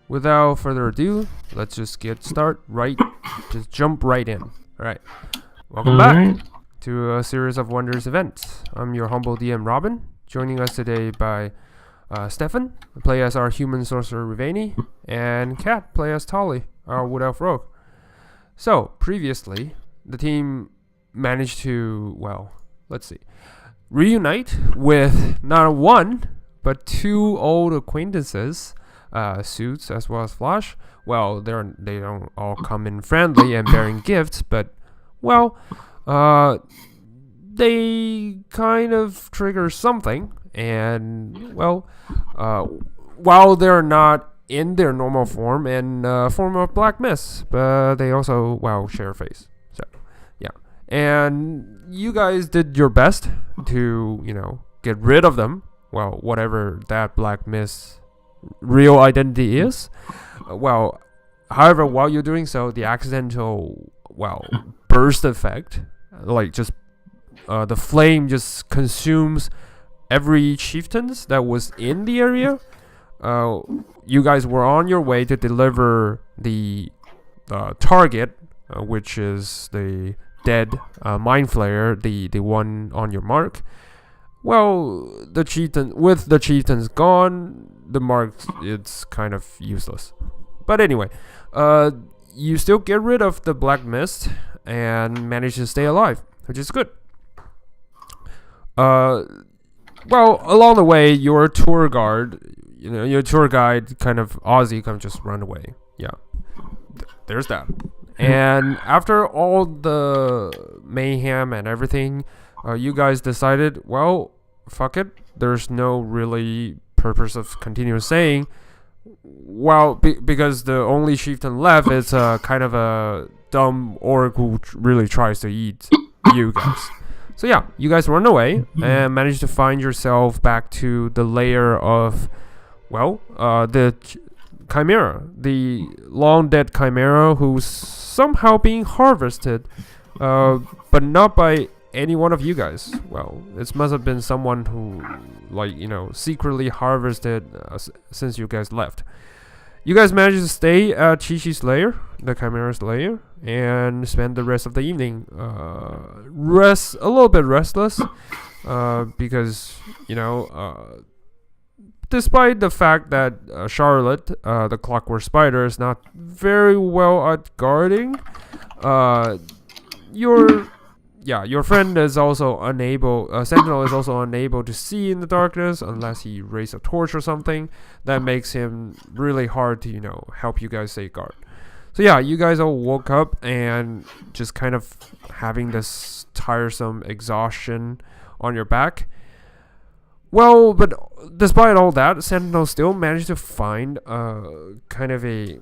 without further ado, let's just just jump right in. All right, welcome back to a series of Wondrous events. I'm your humble DM Robin, joining us today by Stefan, play as our human sorcerer Rivani, and Kat, play as Tolly, our wood elf rogue. So, previously, the team managed to, reunite with not one, but two old acquaintances, Suits as well as Flash. Well, they don't all come in friendly and bearing gifts, but, they kind of trigger something, and, while they're not in their normal form and form of black mist, but they also share a face. So yeah, and you guys did your best to get rid of them. Well, whatever that black mist real identity is. However, while you're doing so, the accidental burst effect, the flame just consumes every chieftains that was in the area. You guys were on your way to deliver the target, which is the dead mind flayer, the one on your mark. Well, with the chieftains gone, the mark it's kind of useless. But anyway, you still get rid of the black mist and manage to stay alive, which is good. Along the way, your tour guide kind of Ozzy kind of just run away. Yeah, there's that. And after all the mayhem and everything, you guys decided, fuck it. There's no really purpose of continuing saying. Because the only chieftain left is kind of a dumb orc who really tries to eat you guys. So yeah, you guys run away and manage to find yourself back to the lair of, the Chimera, the long dead Chimera who's somehow being harvested, but not by any one of you guys. It must have been someone who, secretly harvested since you guys left. You guys managed to stay at Chi-Chi's lair, the Chimera's lair, and spend the rest of the evening a little bit restless, because, despite the fact that Charlotte, the Clockwork Spider, is not very well at guarding, your friend is also unable, Sentinel is also unable to see in the darkness unless he raises a torch or something. That makes him really hard to, help you guys stay guard. So yeah, you guys all woke up and just kind of having this tiresome exhaustion on your back. But despite all that, Sentinel still managed to find kind of a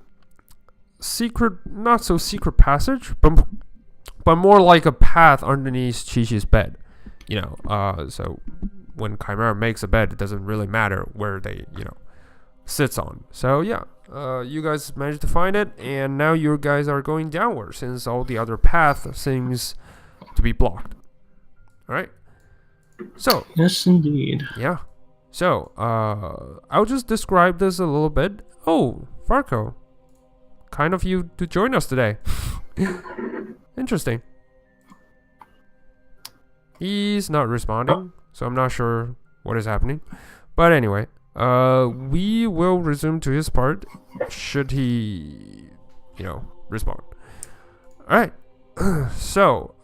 not so secret passage, but more like a path underneath Chi-Chi's bed. So when Chimera makes a bed, it doesn't really matter where they, sits on. So yeah, you guys managed to find it, and now you guys are going downward since all the other path seems to be blocked. All right. So yes, indeed. Yeah. So I'll just describe this a little bit. Oh, Farco, kind of you to join us today. Interesting. He's not responding, so I'm not sure what is happening. But anyway, we will resume to his part should he, respond. Alright. So,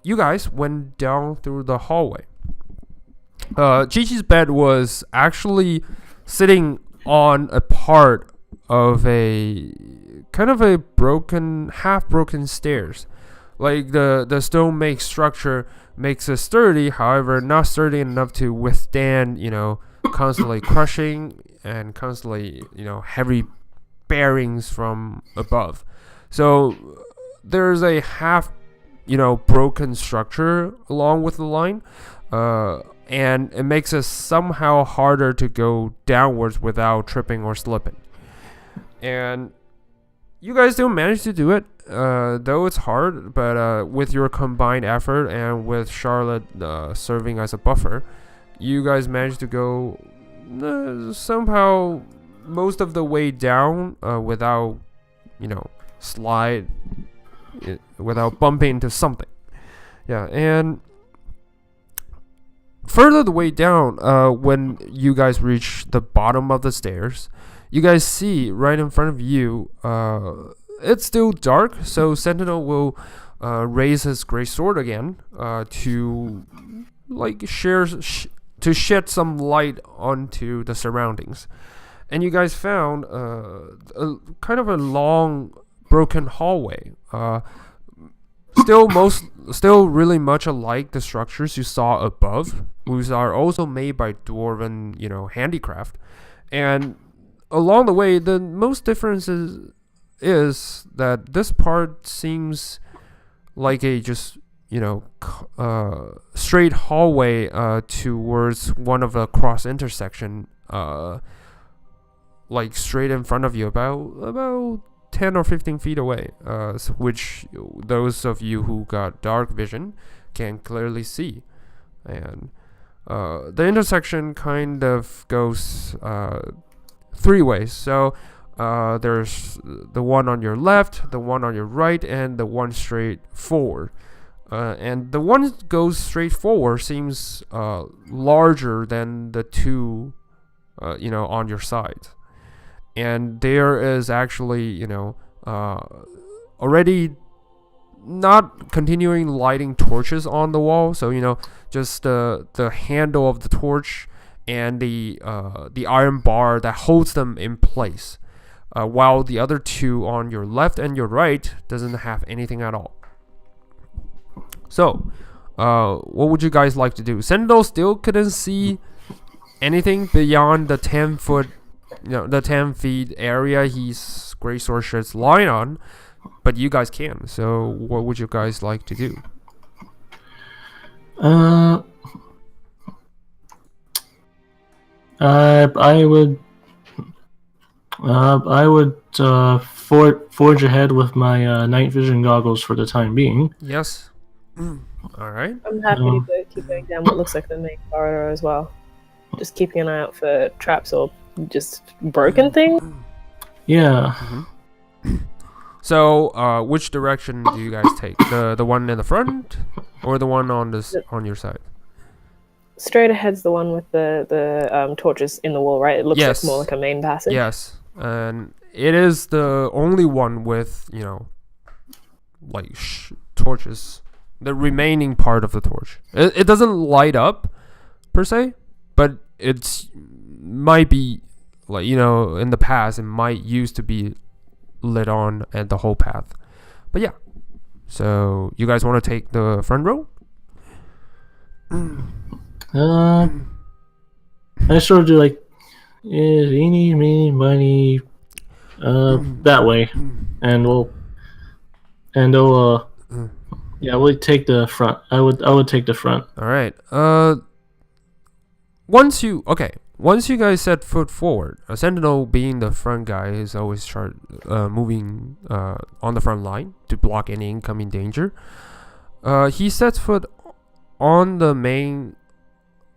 you guys went down through the hallway. Chi-Chi's bed was actually sitting on a part of a kind of a half broken stairs. The stone structure makes it sturdy, however not sturdy enough to withstand, constantly crushing and constantly, heavy bearings from above. So there's a half, broken structure along with the line, and it makes it somehow harder to go downwards without tripping or slipping. And you guys still manage to do it, though it's hard, but with your combined effort and with Charlotte serving as a buffer, you guys managed to go somehow most of the way down without, slide, without bumping into something. Yeah, and further the way down, when you guys reach the bottom of the stairs, you guys see right in front of you, it's still dark, so Sentinel will raise his great sword again to shed some light onto the surroundings. And you guys found kind of a long broken hallway. Still really much alike the structures you saw above, which are also made by dwarven, handicraft. And along the way, the most difference is that this part seems like a just, straight hallway towards one of the cross intersection, like straight in front of you, about 10 or 15 feet away, which those of you who got dark vision can clearly see. And the intersection kind of goes 3 ways. So there's the one on your left, the one on your right, and the one straight forward. And the one that goes straight forward seems larger than the two, on your side. And there is actually, already not continuing lighting torches on the wall. So, just the handle of the torch and the iron bar that holds them in place. While the other two on your left and your right doesn't have anything at all. So, what would you guys like to do? Sentinel still couldn't see anything beyond the 10-foot, the 10 feet area his greatsword sheds line on, but you guys can. So, what would you guys like to do? I would forge ahead with my night vision goggles for the time being. Yes. All right. I'm happy to keep going down what looks like the main corridor as well. Just keeping an eye out for traps or just broken things. Yeah. Mm-hmm. So, which direction do you guys take? The one in the front, or the one on your side? Straight ahead's the one with the torches in the wall, right? It looks Yes. like more like a main passage. Yes, and it is the only one with torches. The remaining part of the torch. It doesn't light up per se, but it's might be in the past it might used to be lit on at the whole path. But yeah, so you guys want to take the front row? I sort of do like eeny, meeny, miny, that way, and we'll take the front. I would take the front. All right. Once you guys set foot forward, a sentinel being the front guy is always moving on the front line to block any incoming danger. He sets foot on the main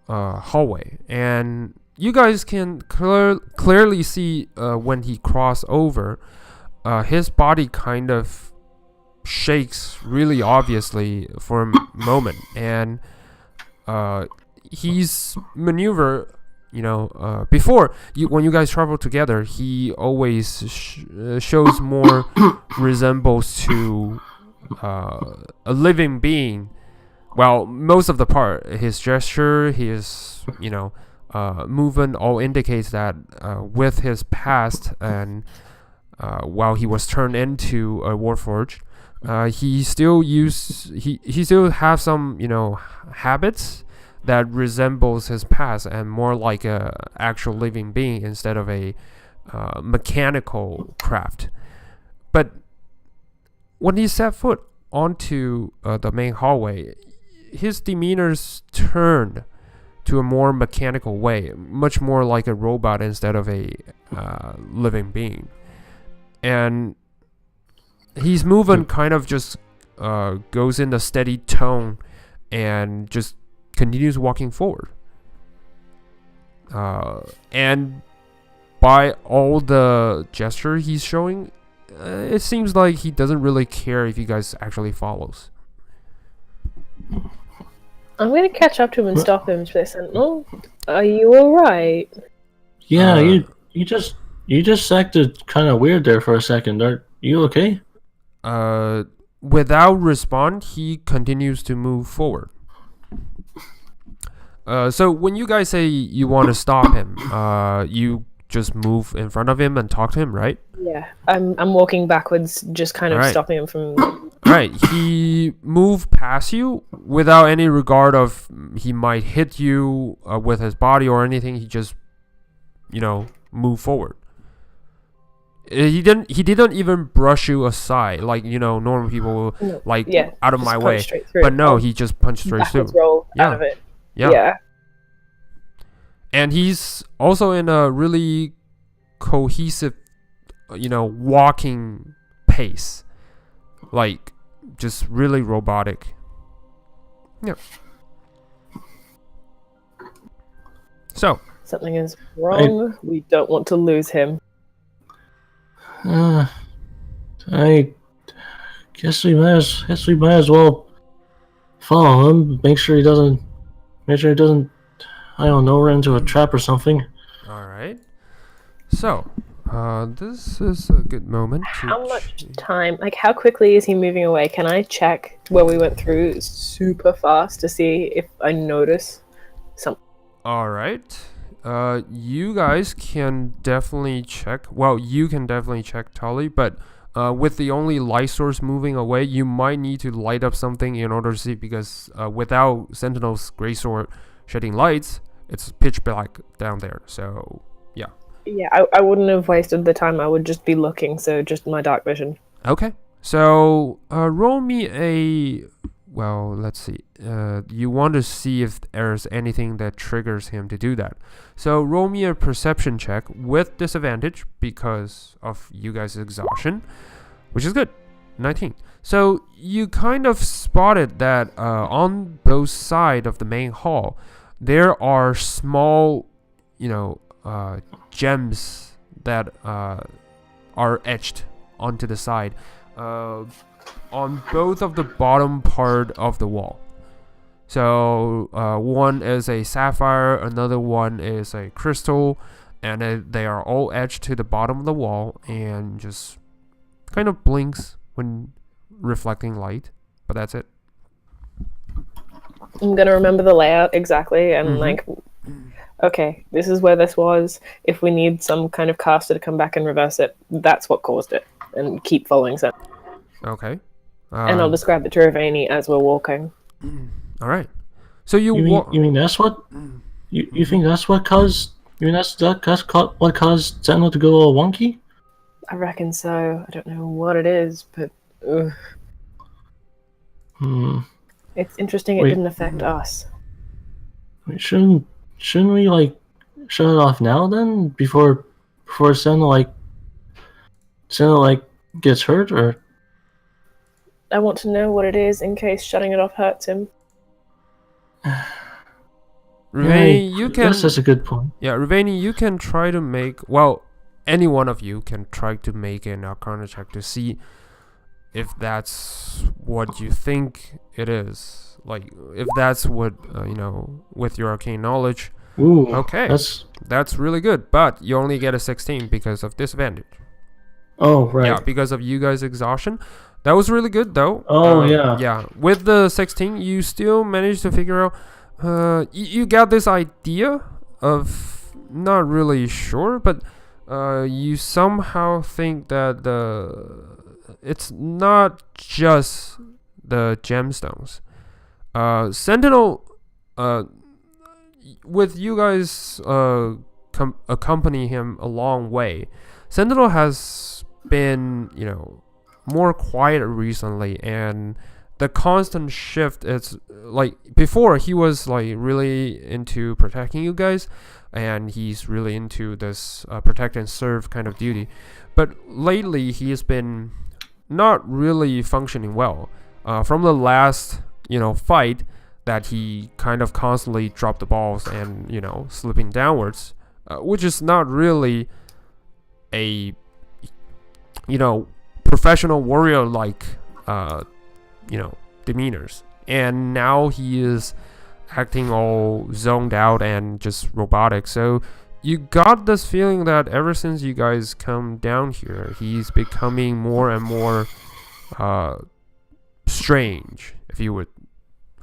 hallway, and you guys can clearly see when he crosses over, his body kind of shakes really obviously for a moment, and he's maneuver. Before when you guys travel together, he always shows more resembles to a living being. Well, most of the part, his gesture, his movement, all indicates that with his past and while he was turned into a warforged, he still have some habits that resembles his past and more like a actual living being instead of a mechanical craft. But when he set foot onto the main hallway, his demeanor's turned to a more mechanical way, much more like a robot instead of a living being. And his movement kind of just goes in a steady tone and just continues walking forward. And by all the gesture he's showing, it seems like he doesn't really care if you guys actually follows. I'm gonna catch up to him and stop him. Say, Sentinel, are you alright? Yeah, you just acted kind of weird there for a second. Are you okay? Without respond, he continues to move forward. So when you guys say you want to stop him, you just move in front of him and talk to him, right? Yeah, I'm walking backwards, just kind of stopping him from. Right, he moved past you without any regard of he might hit you with his body or anything. He just, move forward. He didn't even brush you aside like normal people will, out of my way. But no, he just punched straight through. Roll out of it. Yeah. And he's also in a really cohesive, walking pace. Like, just really robotic. Yeah. So. Something is wrong. We don't want to lose him. I guess we might as well follow him. Make sure he doesn't, I don't know, run into a trap or something. Alright. So, this is a good moment to... How much time, how quickly is he moving away? Can I check where we went through super fast to see if I notice something? Alright. You guys can definitely check. Well, you can definitely check Tully, but with the only light source moving away, you might need to light up something in order to see, because without Sentinel's Grey Sword shedding lights, it's pitch black down there. So, yeah. Yeah, I wouldn't have wasted the time. I would just be looking, so just my dark vision. Okay. So, roll me a... Well, let's see. You want to see if there's anything that triggers him to do that. So roll me a perception check with disadvantage because of you guys' exhaustion, which is good. 19. So you kind of spotted that on both sides of the main hall, there are small, gems that are etched onto the side. On both of the bottom part of the wall. So one is a sapphire, another one is a crystal, and they are all etched to the bottom of the wall and just kind of blinks when reflecting light. But that's it. I'm gonna remember the layout exactly and okay, this is where this was. If we need some kind of caster to come back and reverse it, that's what caused it, and keep following it. Okay. And I'll describe it to Ravani as we're walking. All right. So you mean that's what you think that's what caused what caused Sentinel to go all wonky? I reckon so. I don't know what it is, but it's interesting. It didn't affect us. Shouldn't we shut it off now then before Sentinel gets hurt? Or I want to know what it is in case shutting it off hurts him. Ravani, you can... That's a good point. Yeah, Ravani, you can try to make... Well, any one of you can try to make an Arcana check to see if that's what you think it is. Like, if that's what, with your arcane knowledge. Ooh, okay, that's really good. But you only get a 16 because of disadvantage. Oh, right. Yeah, because of you guys' exhaustion. That was really good, though. Oh, yeah. Yeah, with the 16, you still managed to figure out... you got this idea of... Not really sure, but you somehow think that it's not just the gemstones. Sentinel... with you guys accompany him a long way, Sentinel has been, more quiet recently, and the constant shift is like before he was really into protecting you guys, and he's really into this protect and serve kind of duty, but lately he has been not really functioning well from the last fight that he kind of constantly dropped the balls and slipping downwards, which is not really a professional warrior like demeanors, and now he is acting all zoned out and just robotic. So you got this feeling that ever since you guys come down here, he's becoming more and more strange, if you would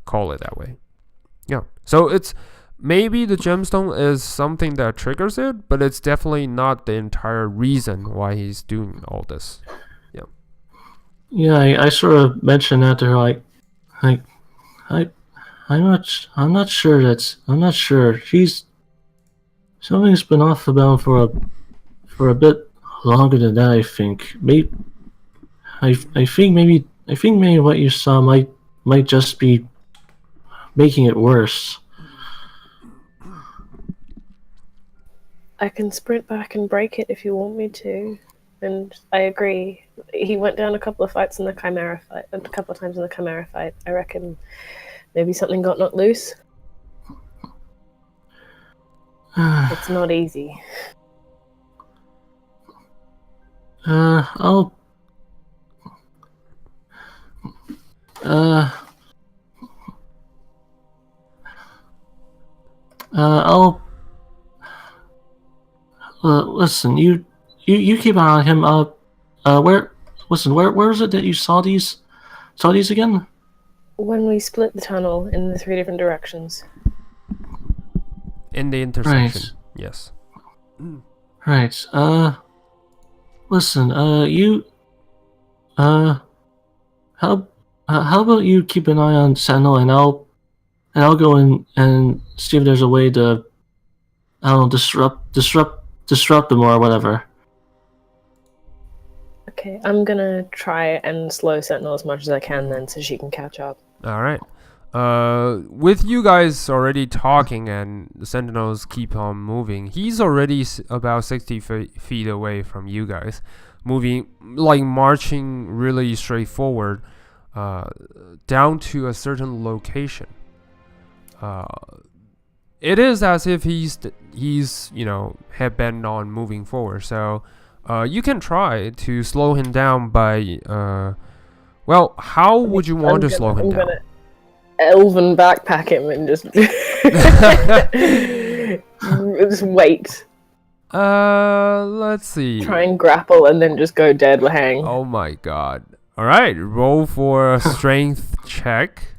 call it that way. Yeah. So it's maybe the gemstone is something that triggers it, but it's definitely not the entire reason why he's doing all this. Yeah. Yeah, I sort of mentioned that to her, like, I'm not sure. Something's been off about for a bit longer than that. I think. I think maybe what you saw might just be making it worse. I can sprint back and break it if you want me to. And I agree. He went down a couple of times in the Chimera fight. I reckon maybe something got knocked loose. It's not easy. I'll listen. You keep an eye on him. Where is it that you saw these again? When we split the tunnel in the 3 different directions. In the intersection. Right. Yes. Right. Listen. How about you keep an eye on Sentinel, and I'll go in and see if there's a way to, I don't know, disrupt them or whatever. Okay, I'm gonna try and slow Sentinel as much as I can then, so she can catch up. All right. With you guys already talking and the Sentinels keep on moving, he's already about 60 feet away from you guys, moving, like marching really straight forward, down to a certain location. It is as if he's head bent on moving forward. So, you can try to slow him down by, well, how would you want to slow him down? Elven backpack him and just just wait. Let's see. Try and grapple and then just go dead hang. Oh my god. Alright, roll for a strength check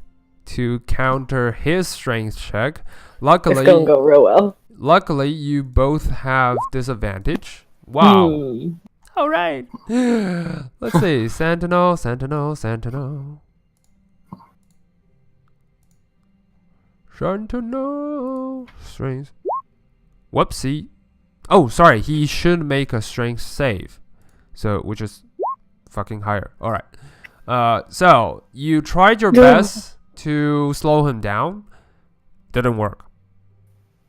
to counter his strength check. Luckily, it's gonna go real well. Luckily, you both have disadvantage. Wow. Alright. Let's see. Sentinel. Sentinel. Strength. Whoopsie. Oh, sorry. He should make a strength save. So, which is fucking higher. Alright. So, you tried your best to slow him down. Didn't work.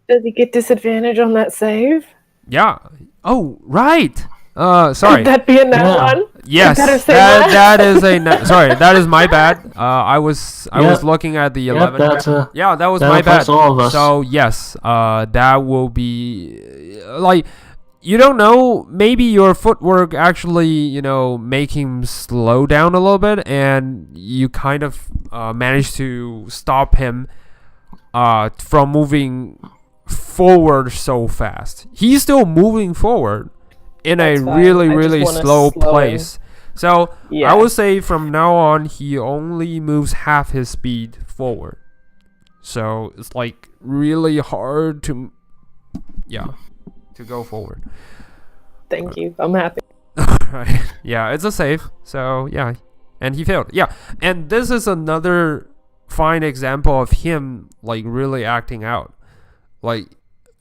Does he get disadvantage on that save? Yeah. Oh, right. Sorry. Could that be a nat one? Yes. That is a sorry. That is my bad. I was looking at the 11. That was my bad. All of us. So yes. That will be like, you don't know. Maybe your footwork actually, make him slow down a little bit, and you kind of managed to stop him from moving forward so fast. He's still moving forward in a really slow pace. So I would say from now on he only moves half his speed forward. So it's like really hard to go forward. Thank you. I'm happy. Right. Yeah, it's a save. So yeah. And he failed. Yeah. And this is another fine example of him like really acting out. Like,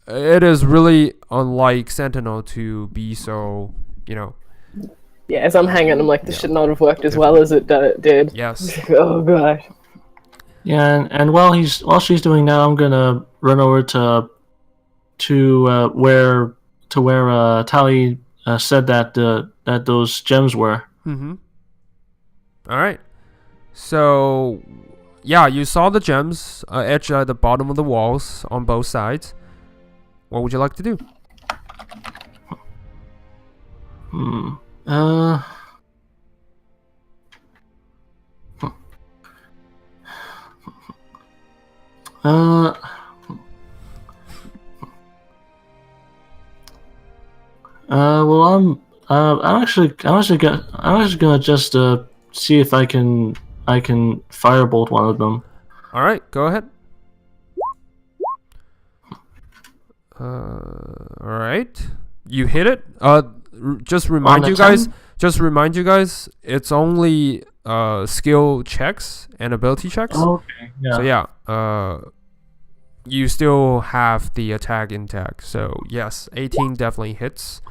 it is really unlike Sentinel to be so, Yeah, as I'm hanging, I'm like, this should not have worked as well as it did. Yes. Oh gosh. Yeah, and while she's doing that, I'm gonna run over to where Tali said that those gems were. Mm-hmm. All right. So, yeah, you saw the gems etched at the bottom of the walls on both sides. What would you like to do? Hmm. Uh. Uh. Well, I'm actually gonna just see if I can firebolt one of them. All right, go ahead. All right, you hit it. Just remind On a you guys. 10? Just remind you guys. It's only skill checks and ability checks. Okay. So Yeah. yeah. You still have the attack intact. So yes, 18 definitely hits.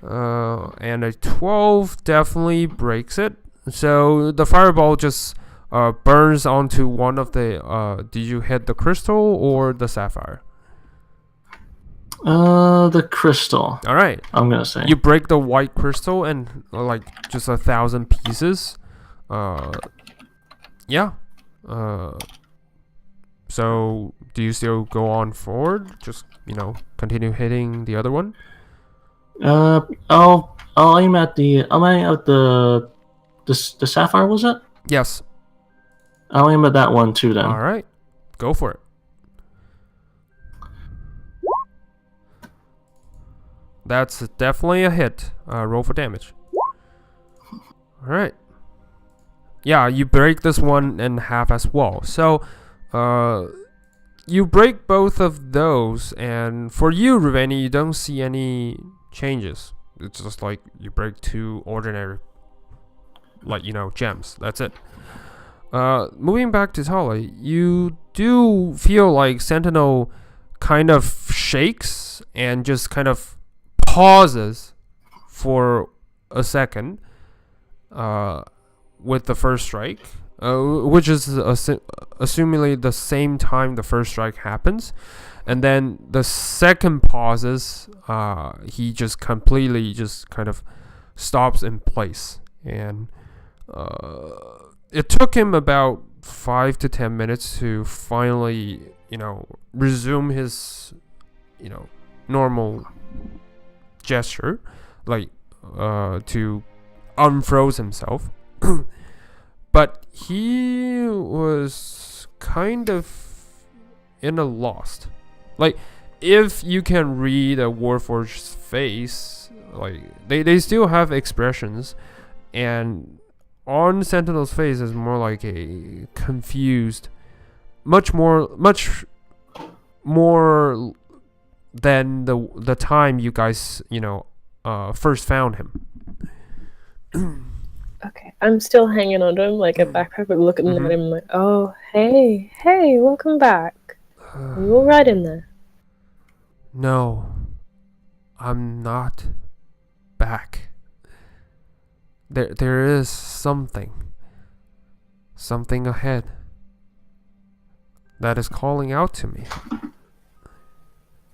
And a 12 definitely breaks it. So the fireball just burns onto one of the. Did you hit the crystal or the sapphire? The crystal. All right. I'm gonna say. You break the white crystal and like just 1,000 pieces. Yeah. So do you still go on forward? Just continue hitting the other one. I'll aim at the sapphire. Was it? Yes. I'll aim at that one too. Then. All right. Go for it. That's definitely a hit. Roll for damage. All right. Yeah, you break this one in half as well. So, you break both of those, and for you, Ruveni, you don't see any changes. It's just like you break two ordinary, gems. That's it. Moving back to Tali, you do feel like Sentinel kind of shakes and just kind of pauses for a second with the first strike, which is assumingly the same time the first strike happens, and then the second pauses, he just completely just kind of stops in place, and it took him about 5 to 10 minutes to finally resume his normal gesture, like to unfroze himself. But he was kind of in a lost. Like, if you can read a Warforged's face, like they still have expressions, and on Sentinel's face is more like a confused, much more than the time you guys first found him. Okay, I'm still hanging on to him like a backpack, but looking at him like, oh, hey, welcome back. Are you alright in there? No, I'm not back. There is something ahead that is calling out to me.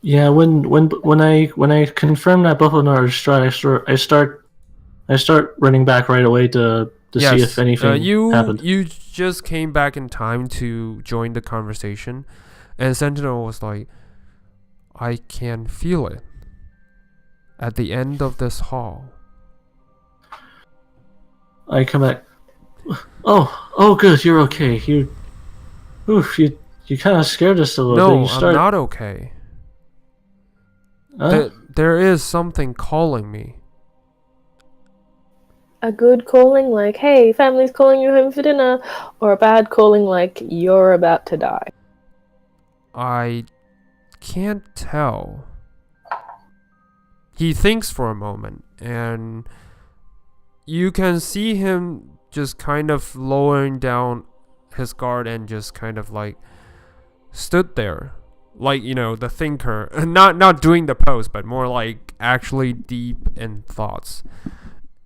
Yeah, when I confirm that both of them are destroyed, I start running back right away to see if anything happened. You just came back in time to join the conversation, and Sentinel was like, I can feel it at the end of this hall. I come back. Oh, good, you're okay. You kind of scared us a little bit. No, I'm not okay. There is something calling me. A good calling like, hey, family's calling you home for dinner, or a bad calling like, you're about to die? I can't tell. He thinks for a moment, and you can see him just kind of lowering down his guard and just kind of like stood there, like the thinker, not doing the pose, but more like actually deep in thoughts.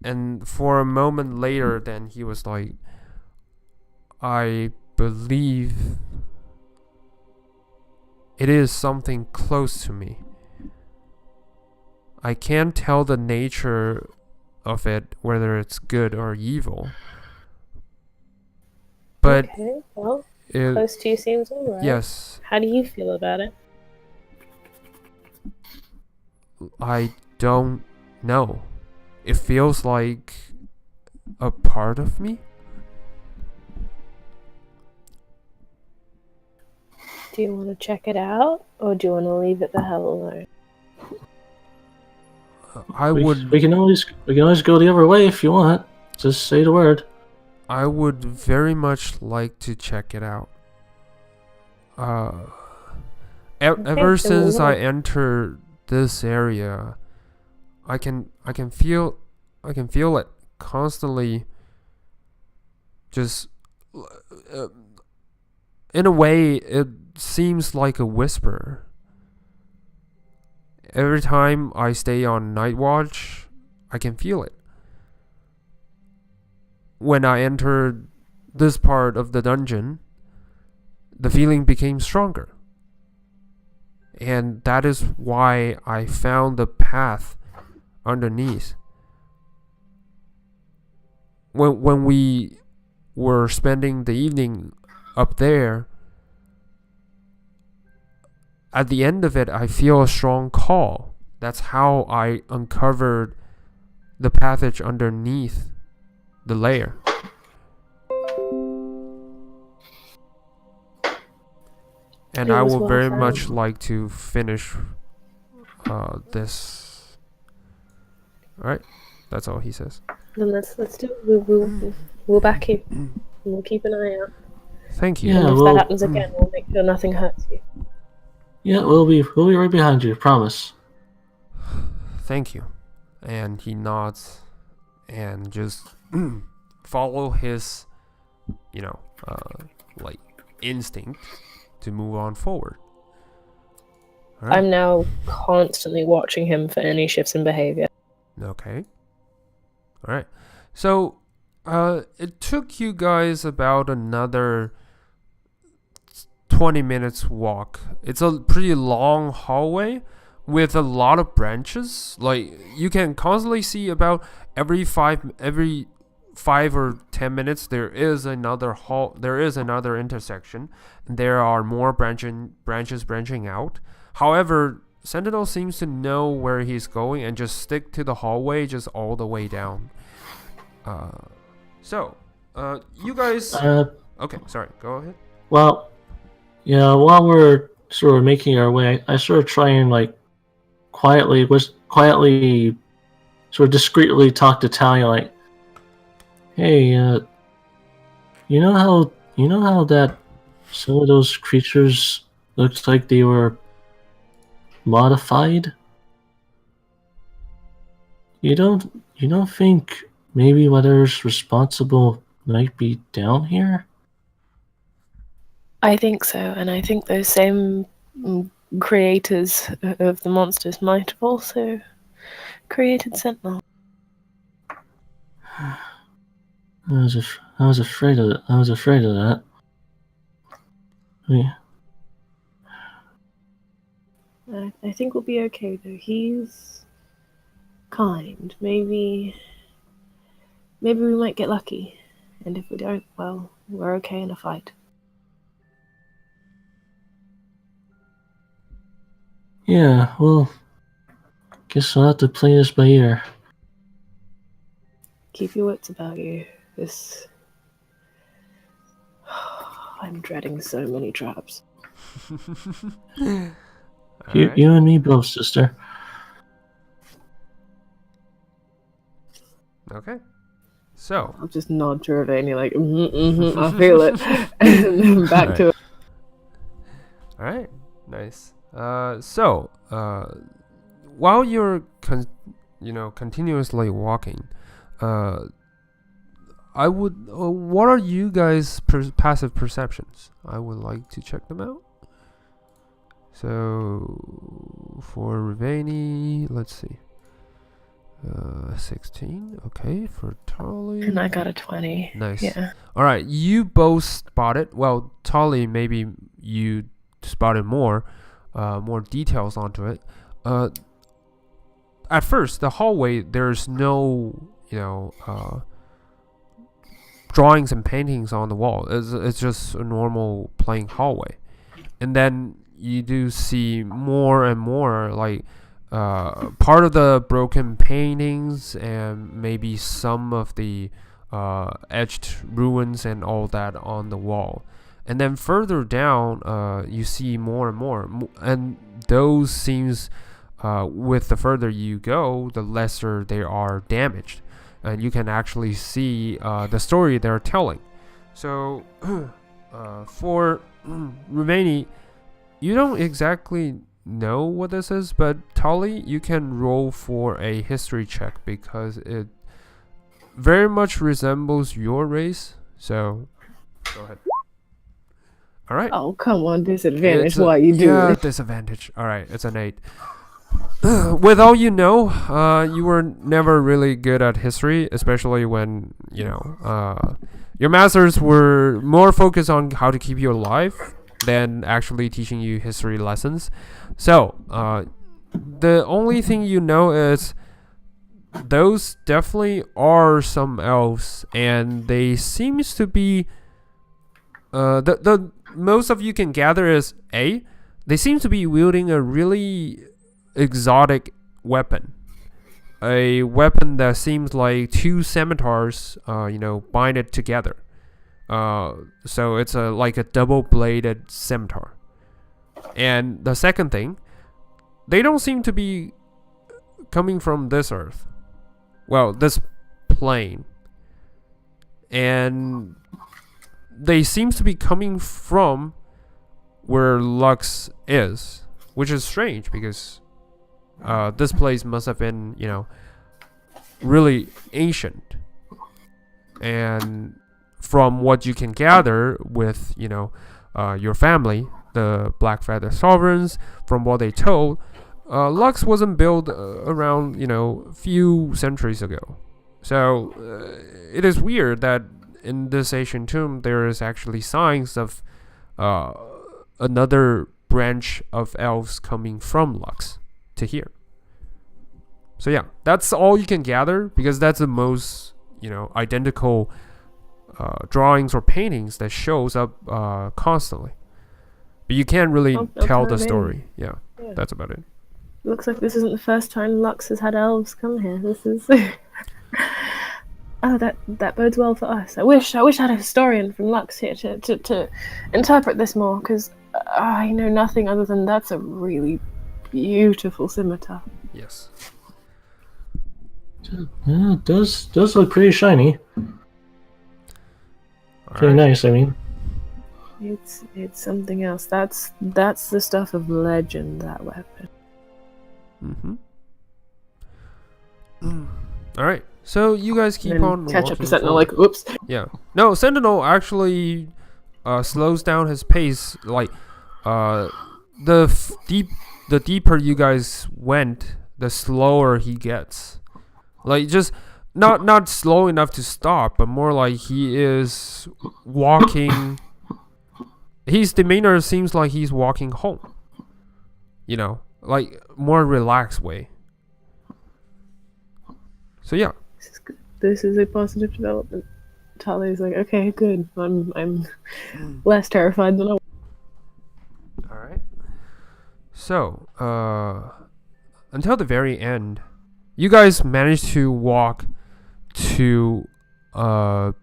And for a moment later, then he was like, I believe it is something close to me. I can't tell the nature of it, whether it's good or evil. But okay, well, close to you seems alright. Yes. How do you feel about it? I don't know. it feels like a part of me. Do you want to check it out, or do you want to leave it the hell alone? We can always go the other way if you want. Just say the word. I would very much like to check it out. Ever since I entered this area, I can feel it constantly. Just in a way, it seems like a whisper. Every time I stay on night watch, I can feel it. When I entered this part of the dungeon, the feeling became stronger. And that is why I found the path underneath. When we were spending the evening up there, at the end of it, I feel a strong call. That's how I uncovered the passage underneath the layer. And I will very much like to finish this. Alright, that's all he says. Then let's do it. We'll back you. And we'll keep an eye out. Thank you. And if that happens again, we'll make sure nothing hurts you. Yeah, we'll be right behind you, promise. Thank you. And he nods and just follow his, like instinct to move on forward. All right. I'm now constantly watching him for any shifts in behavior. Okay. All right. So, it took you guys about another 20 minutes walk. It's a pretty long hallway with a lot of branches. Like, you can constantly see about every 5 or 10 minutes there is another intersection, and there are more branches branching out. However, Sentinel seems to know where he's going and just stick to the hallway just all the way down. You guys okay, sorry, go ahead. Well, yeah, while we're sort of making our way, I sort of try and like quietly sort of discreetly talk to Talia, like, hey, you know how that some of those creatures looked like they were modified? You don't think maybe whatever's responsible might be down here? I think so, and I think those same creators of the monsters might have also created Sentinel. I was afraid of that. Yeah. I think we'll be okay though. He's kind. Maybe we might get lucky, and if we don't, well, we're okay in a fight. Yeah, well, guess I'll have to play this by ear. Keep your wits about you. I'm dreading so many traps. You and me both, sister. Okay. So I'll just nod to Ravania like, I feel it. And then back to it. Alright, nice. While you're continuously walking, what are you guys' passive perceptions? I would like to check them out. So for Ravani, let's see. 16. Okay, for Tali. And I got a 20. Nice. Yeah. All right, you both spotted. Well, Tali, maybe you spotted more details onto it. At first, the hallway, there's no, drawings and paintings on the wall. It's just a normal plain hallway. And then you do see more and more, like, part of the broken paintings and maybe some of the etched ruins and all that on the wall. And then further down, you see more and more, and those seems, with the further you go, the lesser they are damaged, and you can actually see the story they're telling. So, for Rumani, you don't exactly know what this is, but Tali, you can roll for a history check because it very much resembles your race. So, go ahead. All right. Oh, come on, disadvantage. It's a- Why you do Yeah, it? disadvantage. All right, it's an 8. With all you know, you were never really good at history, especially when, your masters were more focused on how to keep you alive than actually teaching you history lessons. So, the only thing you know is those definitely are some elves, and they seems to be the most of you can gather is they seem to be wielding a really exotic weapon, a weapon that seems like 2 scimitars bind it together, so it's like a double-bladed scimitar. And the second thing, they don't seem to be coming from this earth, well, this plane, and they seems to be coming from where Lux is, which is strange because this place must have been, really ancient. And from what you can gather with, your family, the Black Feather Sovereigns, from what they told, Lux wasn't built around, few centuries ago. So it is weird that in this ancient tomb there is actually signs of another branch of elves coming from Lux to here. So yeah, that's all you can gather because that's the most identical drawings or paintings that shows up constantly. But you can't really tell the story. Yeah, that's about it. Looks like this isn't the first time Lux has had elves come here. This is. Oh, that bodes well for us. I wish I had a historian from Lux here to interpret this more, because I know nothing other than that's a really beautiful scimitar. Yes. Yeah, it does look pretty shiny. Pretty nice, I mean. It's something else. That's the stuff of legend, that weapon. All right. So you guys keep on catch up to walking Sentinel forward. like, oops. Yeah. No, Sentinel actually slows down his pace. Like, the deeper you guys went, the slower he gets. Like, just not slow enough to stop, but more like he is walking. His demeanor seems like he's walking home. Like more relaxed way. So yeah. This is good. This is a positive development. Tali's like, okay, good. I'm less terrified than I was. All right. So, until the very end, you guys managed to walk to, well,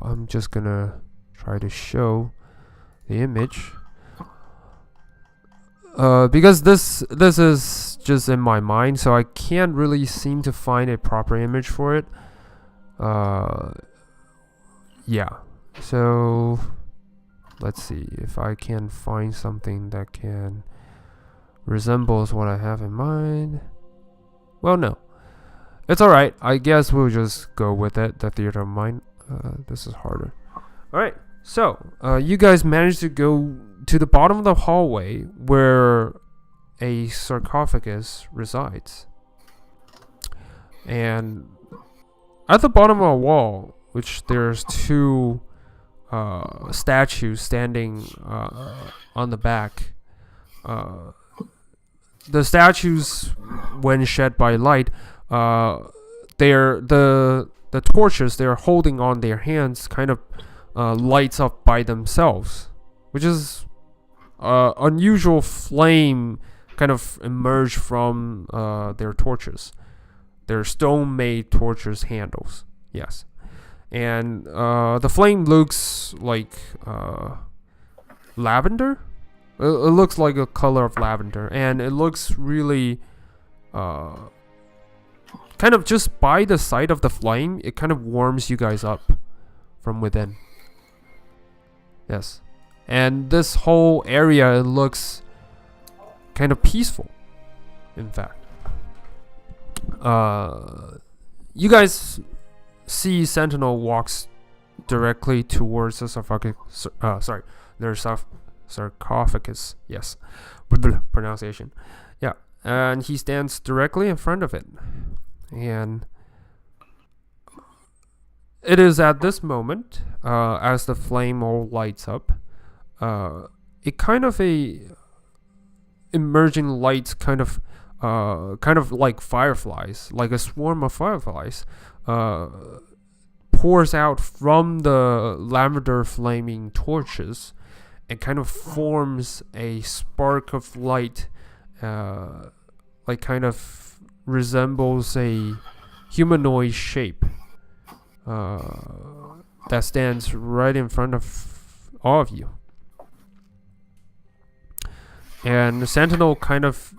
I'm just gonna try to show the image. Because this is just in my mind, so I can't really seem to find a proper image for it. Yeah. So let's see if I can find something that can resembles what I have in mind. Well, no. It's alright. I guess we'll just go with it. The theater of mind. This is harder. Alright. So, you guys managed to go to the bottom of the hallway where a sarcophagus resides. And at the bottom of a wall, which there's 2 statues standing on the back. The statues, when shed by light, they're the torches they're holding on their hands kind of lights up by themselves, which is unusual flame kind of emerge from their torches. Their stone-made torches handles. Yes. And the flame looks like lavender. It looks like a color of lavender, and it looks really kind of just by the sight of the flame, it kind of warms you guys up from within. Yes. And this whole area looks kind of peaceful, in fact. You guys see Sentinel walks directly towards the sarcophagus. Their sarcophagus. Yes, pronunciation. Yeah, and he stands directly in front of it, and it is at this moment, as the flame all lights up, it kind of emerging lights, kind of like fireflies, like a swarm of fireflies, pours out from the lavender flaming torches, and kind of forms a spark of light, like kind of resembles a humanoid shape, that stands right in front of all of you. And the Sentinel kind of,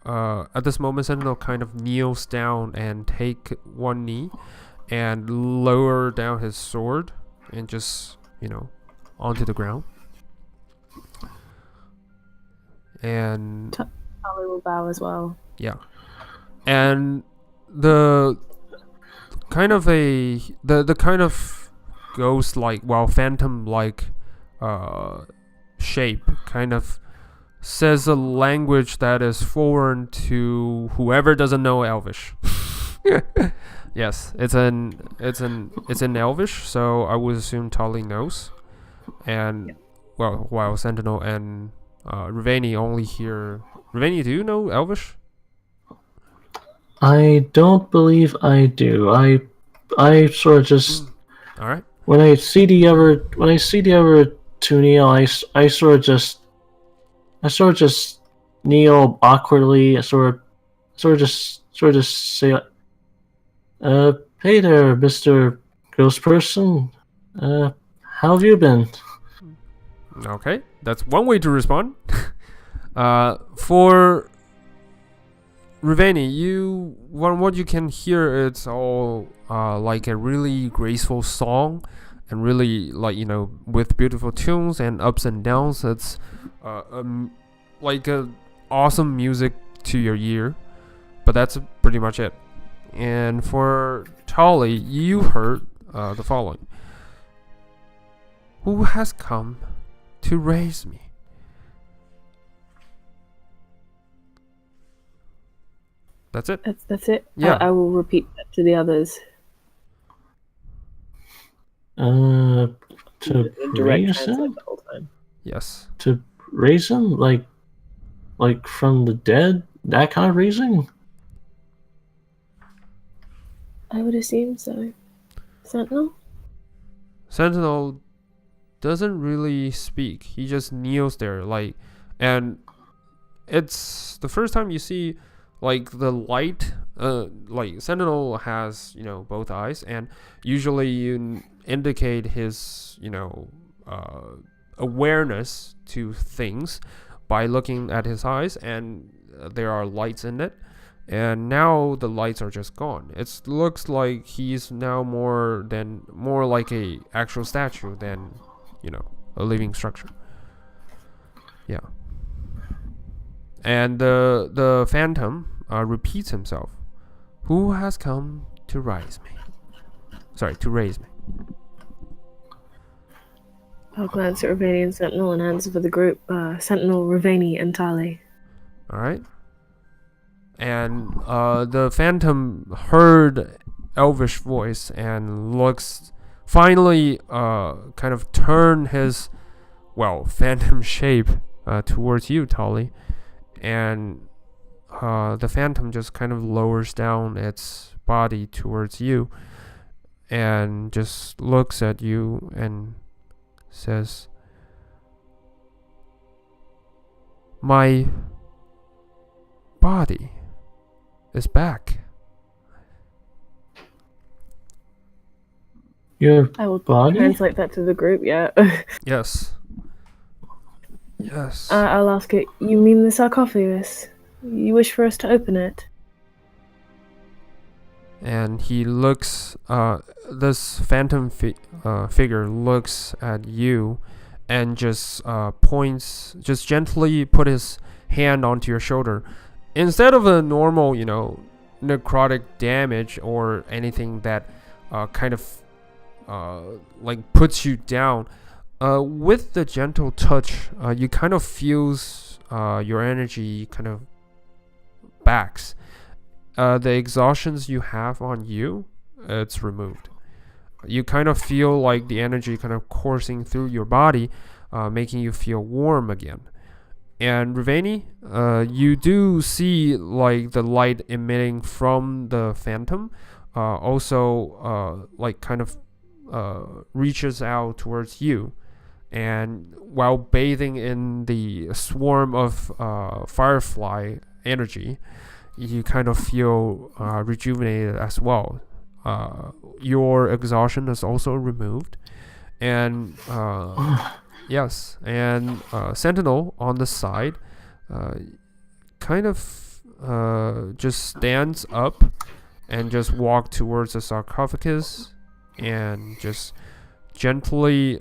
at this moment, Sentinel kind of kneels down and take one knee and lower down his sword and just, onto the ground. And Tali will bow as well. yeah. And the kind of ghost-like, phantom-like shape kind of says a language that is foreign to whoever doesn't know Elvish. Yes, it's in Elvish, so I would assume Tali knows. And while Sentinel and Riveni only hear. Riveni, do you know Elvish? I don't believe I do. I sort of just All right. when I see the other two kneel, I sort of just kneel awkwardly. I sort of just say, hey there, Mr. Ghost Person. How have you been? Okay, that's one way to respond. For Riveni, what you can hear, it's all like a really graceful song, and really with beautiful tunes and ups and downs. It's like a awesome music to your ear, but that's pretty much it. And for Tali, you heard the following: "Who has come to raise me?" That's it. That's it. Yeah. I will repeat that to the others. To Direct raise translate him? the whole time. Yes. To raise him? Like from the dead? That kind of raising? I would assume so. Sentinel? Sentinel doesn't really speak. He just kneels there, and it's the first time you see the light. Sentinel has both eyes, and usually you indicate his awareness to things by looking at his eyes, and there are lights in it. And now the lights are just gone. It looks like he's now more like a actual statue than a living structure. Yeah. And the phantom repeats himself. Who has come to raise me? To raise me. I'll glance at Ravani and Sentinel and answer for the group. Sentinel, Ravani, and Tali. All right. And the phantom heard Elvish voice and finally kind of turn his phantom shape towards you, Tali. And the phantom just kind of lowers down its body towards you and just looks at you and says, My body is back. Your I will body? translate that to the group. Yeah. Yes. Yes. I'll ask it. You mean the sarcophagus? You wish for us to open it? And he looks, this phantom figure looks at you and just points, just gently put his hand onto your shoulder. Instead of a normal, necrotic damage or anything that kind of like puts you down, with the gentle touch, you kind of feels your energy kind of backs. The exhaustions you have on you, it's removed. You kind of feel like the energy kind of coursing through your body, making you feel warm again. And Riveni, you do see like the light emitting from the phantom, also like kind of reaches out towards you. And while bathing in the swarm of firefly energy, you kind of feel rejuvenated as well. Your exhaustion is also removed, and yes, and Sentinel on the side, kind of just stands up and just walk towards the sarcophagus, and just gently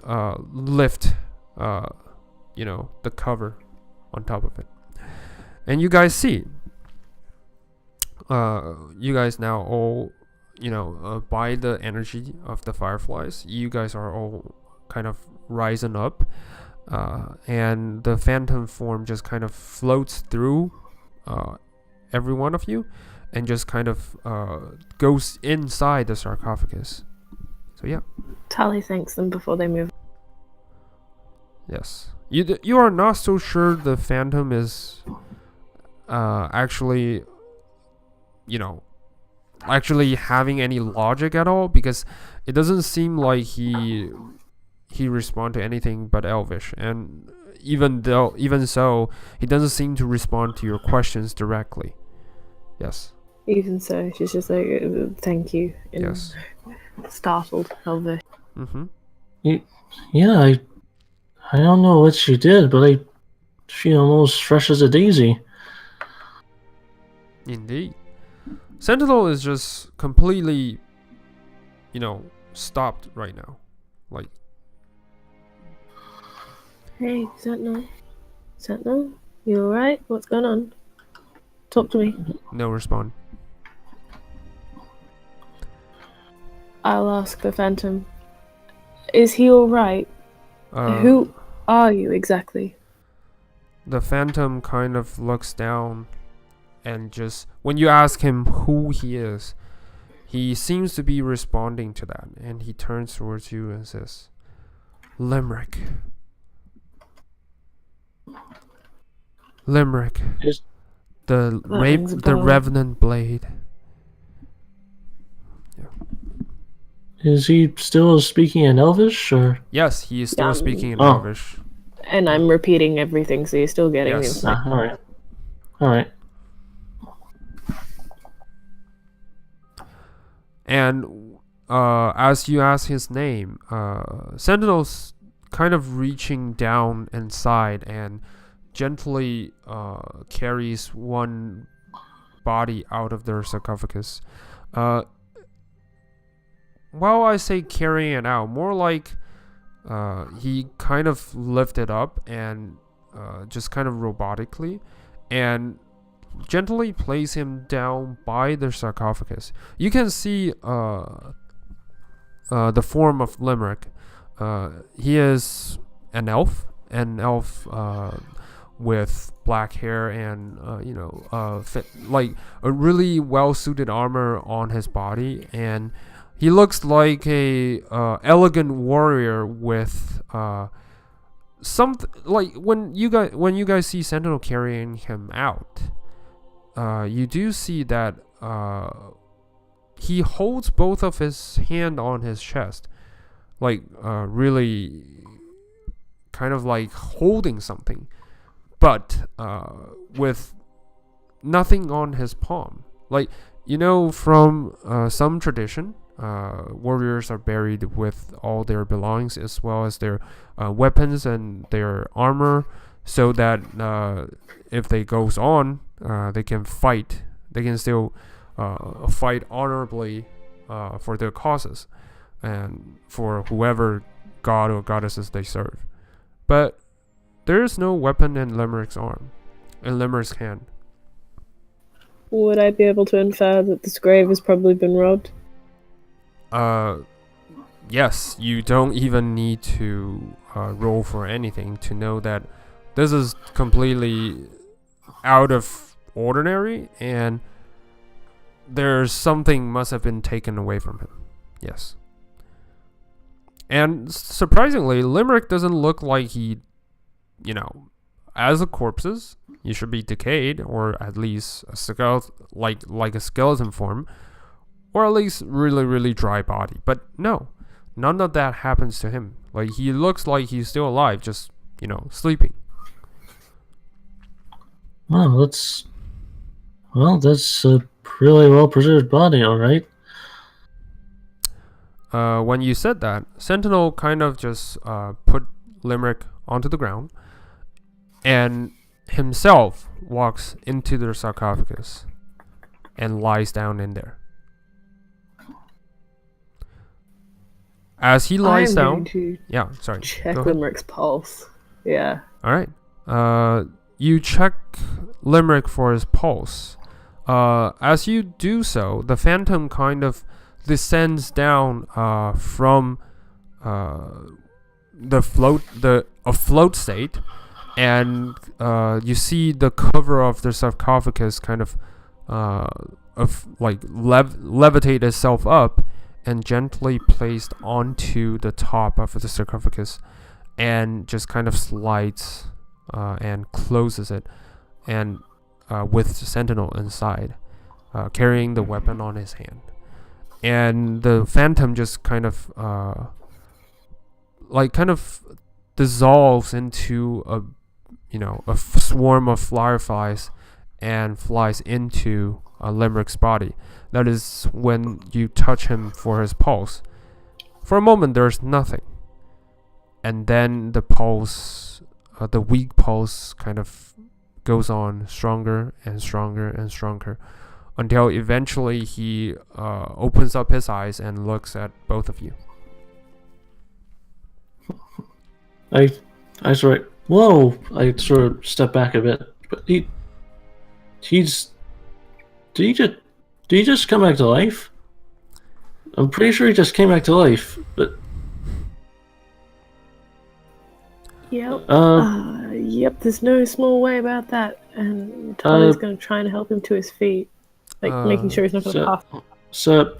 lift, the cover on top of it, and you guys see. You guys now all, by the energy of the fireflies, you guys are all kind of rising up, and the phantom form just kind of floats through every one of you, and just kind of goes inside the sarcophagus. So yeah. Tali thanks them before they move. Yes. You are not so sure the phantom is actually actually having any logic at all, because it doesn't seem like he respond to anything but Elvish, and even so, he doesn't seem to respond to your questions directly. Yes. Even so, she's just like, thank you. In Yes. Startled Elvish. Mm-hmm. Yeah, I don't know what she did, but I feel almost fresh as a daisy. Indeed. Sentinel is just completely, stopped right now. Like, Hey, Sentinel. Sentinel? You alright? What's going on? Talk to me. no response. I'll ask the Phantom. Is he alright? Who are you exactly? The phantom kind of looks down, and just when you ask him who he is, he seems to be responding to that, and he turns towards you and says, Limerick. Limerick. The Revenant Blade. Is he still speaking in Elvish, or? Yes, he is still speaking in Oh. Elvish. And I'm repeating everything, so you're still getting Yes. the Alright. And as you ask his name, Sentinel's kind of reaching down inside and gently carries one body out of their sarcophagus. While I say carrying it out, more like he kind of lifted up and just kind of robotically, and gently place him down by the sarcophagus. You can see the form of Limerick. He is an elf with black hair and like a really well-suited armor on his body, and he looks like a elegant warrior with something like when you guys see Sentinel carrying him out. You do see that he holds both of his hand on his chest, like really kind of like holding something, but with nothing on his palm. Like, from some tradition, warriors are buried with all their belongings as well as their weapons and their armor, so that if they goes on, they can fight. They can still fight honorably for their causes and for whoever god or goddesses they serve. But there is no weapon in Limeric's arm, in Limeric's hand. Would I be able to infer that this grave has probably been robbed? Yes, you don't even need to roll for anything to know that this is completely out of ordinary, and there's something must have been taken away from him. Yes. And surprisingly, Limerick doesn't look like he, as a corpses, he should be decayed, or at least a skeleton, like a skeleton form, or at least really, really dry body. But no, none of that happens to him. Like, he looks like he's still alive, just, sleeping. Wow, that's a really well preserved body, all right. When you said that, Sentinel kind of just put Limerick onto the ground and himself walks into the sarcophagus and lies down in there. As he lies down, check Limerick's pulse. Yeah. All right. You check Limerick for his pulse. As you do so, the phantom kind of descends down from the afloat state, and you see the cover of the sarcophagus kind of levitate itself up and gently placed onto the top of the sarcophagus, and just kind of slides and closes it, and with Sentinel inside, carrying the weapon on his hand. And the phantom just kind of dissolves into a swarm of fireflies and flies into Limerick's body. That is when you touch him for his pulse. For a moment, there's nothing, and then the pulse, the weak pulse, kind of goes on stronger and stronger and stronger, until eventually he opens up his eyes and looks at both of you. I sort of step back a bit, but did he just come back to life? I'm pretty sure he just came back to life, but yep. Yep, there's no small way about that, and Tony's gonna try and help him to his feet. Making sure he's not going to cough. Sir,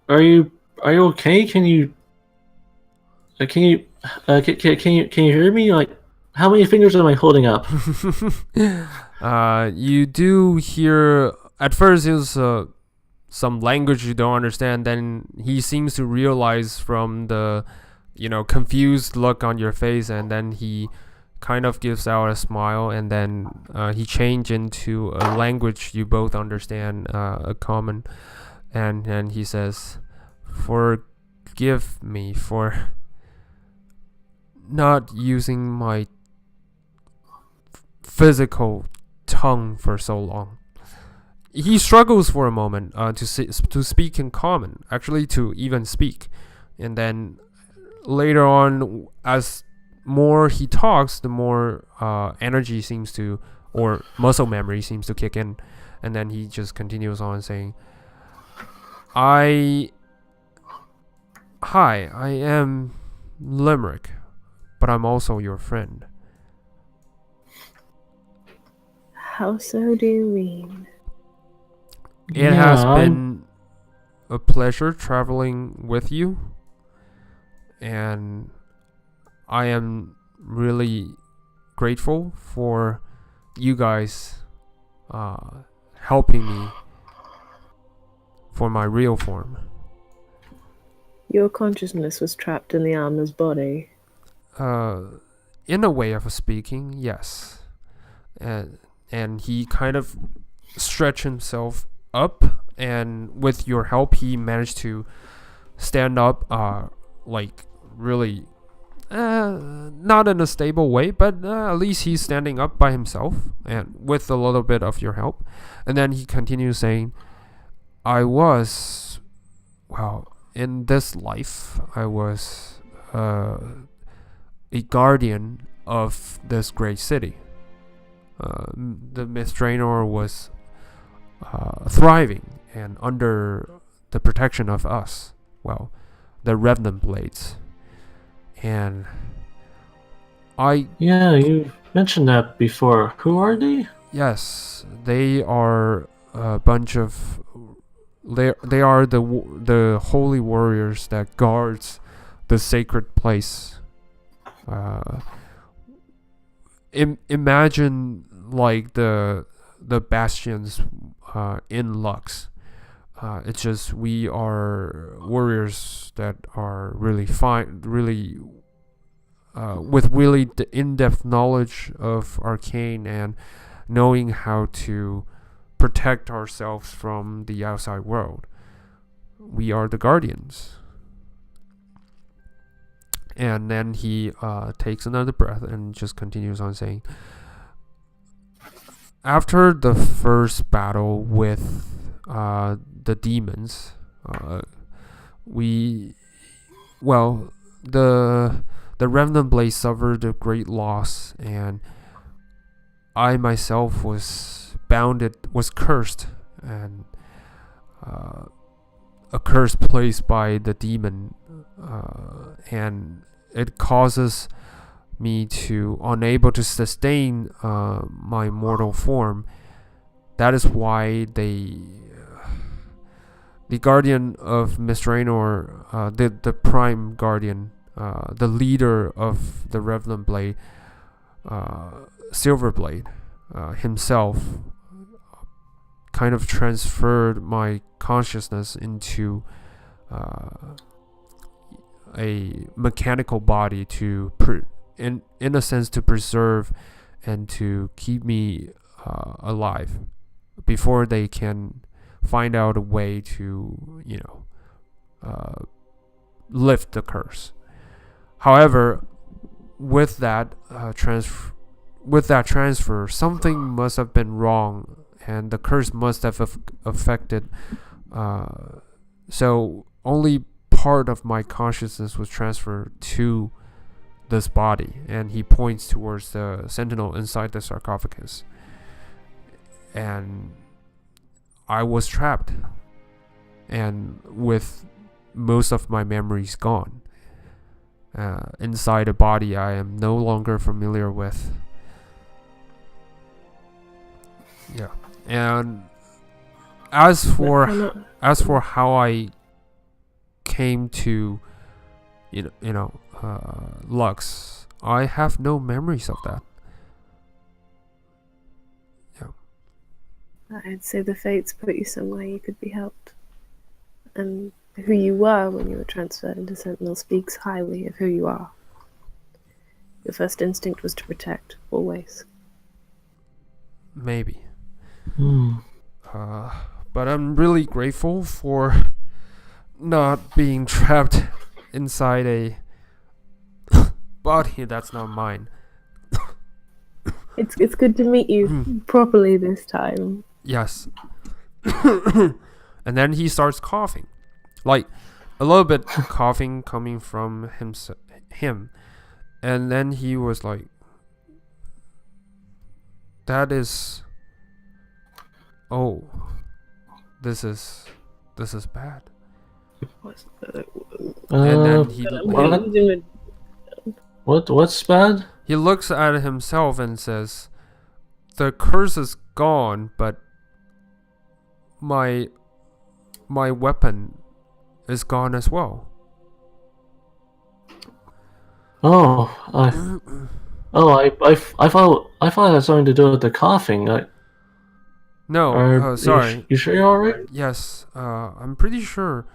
are you okay? Can you hear me? Like, how many fingers am I holding up? You do hear. At first, it was some language you don't understand. Then he seems to realize from the, confused look on your face, and then he kind of gives out a smile, and then he changed into a language you both understand, a common, and he says, "Forgive me for not using my physical tongue for so long." He struggles for a moment to speak in common, actually to even speak, and then later on, as more he talks, the more energy seems to, or muscle memory seems to kick in, and then he just continues on saying, I am Limerick, but I'm also your friend." How so do you mean? It has been a pleasure traveling with you, and I am really grateful for you guys helping me for my real form. Your consciousness was trapped in the armor's body. In a way of speaking, yes. and he kind of stretched himself up, and with your help he managed to stand up like really not in a stable way, but at least he's standing up by himself and with a little bit of your help. And then he continues saying, I was, well, in this life I was a guardian of this great city. The Mistranor was thriving and under the protection of us, well, the Revenant Blades. And Yeah, you mentioned that before. Who are they? yes, they are a bunch of they are the holy warriors that guards the sacred place. Imagine like the bastions in Lux. It's just we are warriors that are really fine, really with really in-depth knowledge of arcane and knowing how to protect ourselves from the outside world. We are the guardians. And then he takes another breath and just continues on saying, after the first battle with the demons, the Revenant Blade suffered a great loss, and I myself was cursed, and a curse placed by the demon, and it causes me to unable to sustain my mortal form. That is why the guardian of Mistranor, the prime guardian, the leader of the Revenant Blade, Silverblade, himself, kind of transferred my consciousness into a mechanical body to in a sense to preserve and to keep me alive before they can find out a way to lift the curse. However, with that transfer, something must have been wrong, and the curse must have affected. So only part of my consciousness was transferred to this body, and he points towards the sentinel inside the sarcophagus. And I was trapped, and with most of my memories gone, inside a body I am no longer familiar with. Yeah, and as for how I came to, Lux, I have no memories of that. Yeah. I'd say the fates put you somewhere you could be helped. And who you were when you were transferred into Sentinel speaks highly of who you are. Your first instinct was to protect, always. Maybe. But I'm really grateful for not being trapped inside a body that's not mine. It's good to meet you properly this time. Yes. And then he starts coughing, like a little bit coughing coming from him, and then he was like, "That is, oh, this is bad." And then he What's bad? He looks at himself and says, "The curse is gone, but my weapon is gone as well." I thought it had something to do with the coughing. No, sorry. You sure you're alright? Yes, I'm pretty sure.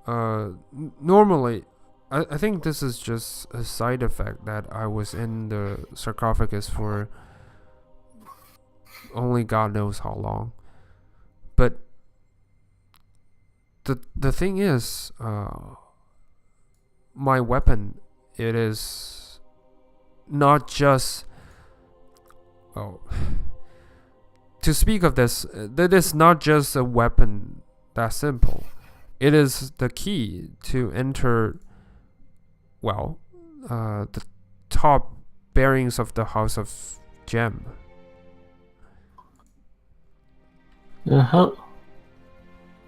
Normally, I think this is just a side effect that I was in the sarcophagus for only God knows how long. But the thing is, my weapon, it is not just, oh, to speak of this, that is not just a weapon that simple. It is the key to enter, well, the top bearings of the House of Gem. How?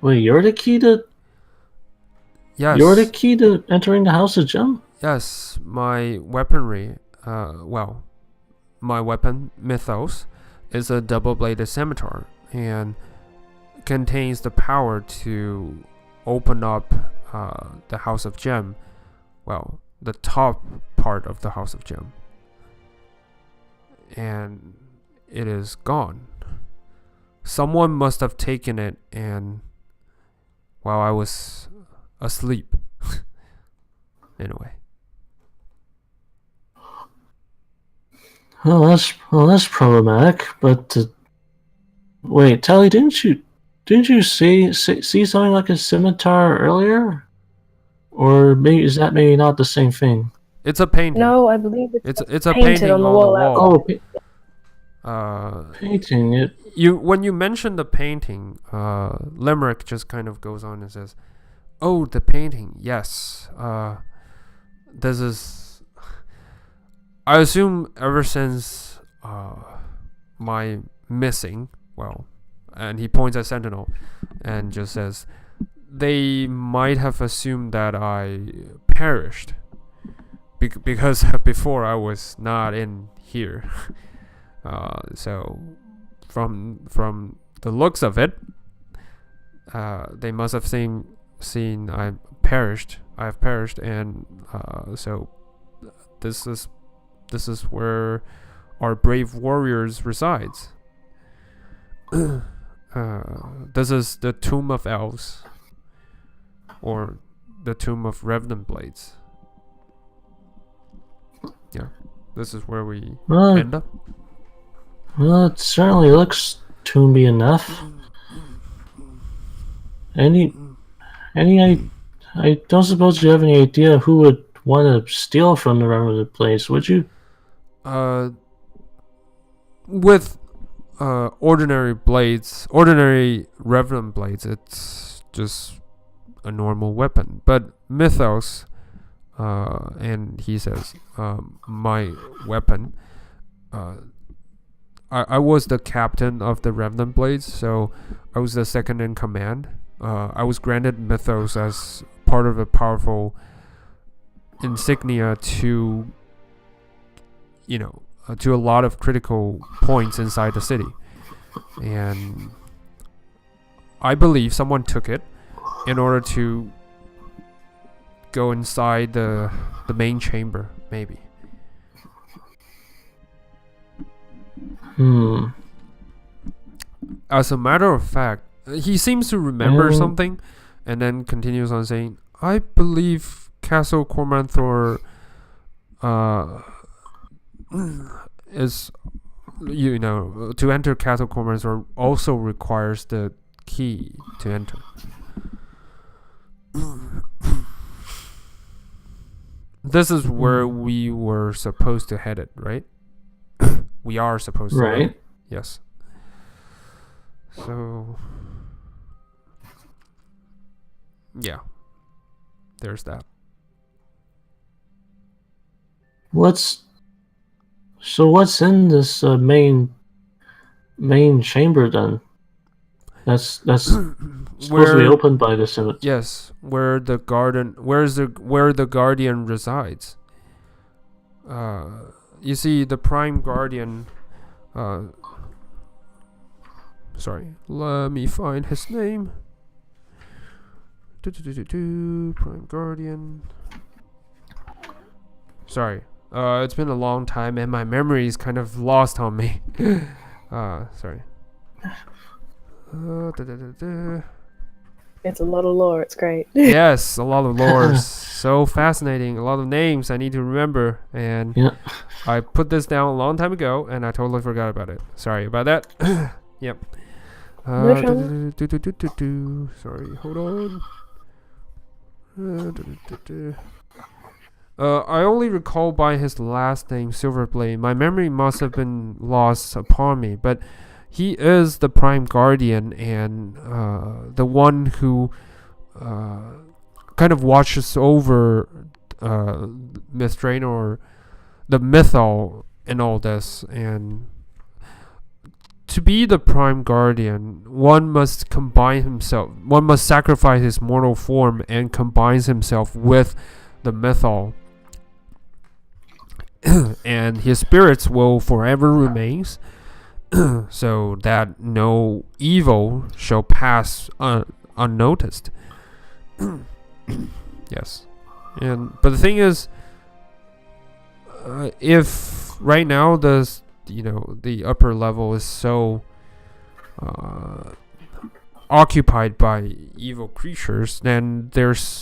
Wait, you're the key to Yes. you're the key to entering the House of Gem? Yes, my weaponry, my weapon, Mythos, is a double-bladed scimitar and contains the power to open up the House of Gem, well, the top part of the House of Gem. And it is gone. Someone must have taken it and while I was asleep. In a way. Well, that's problematic. But wait, Tally, didn't you see something like a scimitar earlier? Or is that maybe not the same thing? It's a painting. No, I believe It's a painted painting on the on wall. the wall. Painting it. When you mention the painting, Limerick just kind of goes on and says, "Oh, the painting. Yes. This is. I assume ever since my missing. Well, and he points at Sentinel, and just says, they might have assumed that I perished, because before I was not in here." So from the looks of it, they must have seen I have perished, and so this is where our brave warriors resides. This is the Tomb of Elves, or the Tomb of Revenant Blades. Yeah, this is where we end up. Well, it certainly looks tomby enough. I don't suppose you have any idea who would want to steal from the Revenant Blades, would you? With ordinary blades, ordinary Revenant Blades, it's just a normal weapon. But Mythos, and he says, my weapon, I was the captain of the Revenant Blades, so I was the second in command. I was granted Mythos as part of a powerful insignia to, to a lot of critical points inside the city. And I believe someone took it in order to go inside the main chamber, maybe. As a matter of fact, he seems to remember something, and then continues on saying, I believe Castle Cormanthor is, to enter Castle Cormanthor also requires the key to enter. This is where we were supposed to head it, right? We are supposed to. Right. Yes. So, yeah. There's that. What's in this main chamber then? That's supposed to be opened by the Senate. Yes, where the guardian resides. You see, the Prime Guardian. Sorry, let me find his name. Prime Guardian. Sorry, it's been a long time and my memory is kind of lost on me. Sorry. It's a lot of lore. It's great. Yes, a lot of lore. So fascinating. A lot of names I need to remember. And I put this down a long time ago, and I totally forgot about it. Sorry about that. Yep. No trouble. Sorry, hold on. I only recall by his last name, Silverblade. My memory must have been lost upon me, but he is the Prime Guardian and the one who kind of watches over Myth Draenor, the Mythal, and all this. And to be the Prime Guardian, one must sacrifice his mortal form and combines himself with the Mythal. And his spirits will forever remain, so that no evil shall pass unnoticed. Yes. But the thing is, if right now the upper level is so occupied by evil creatures, then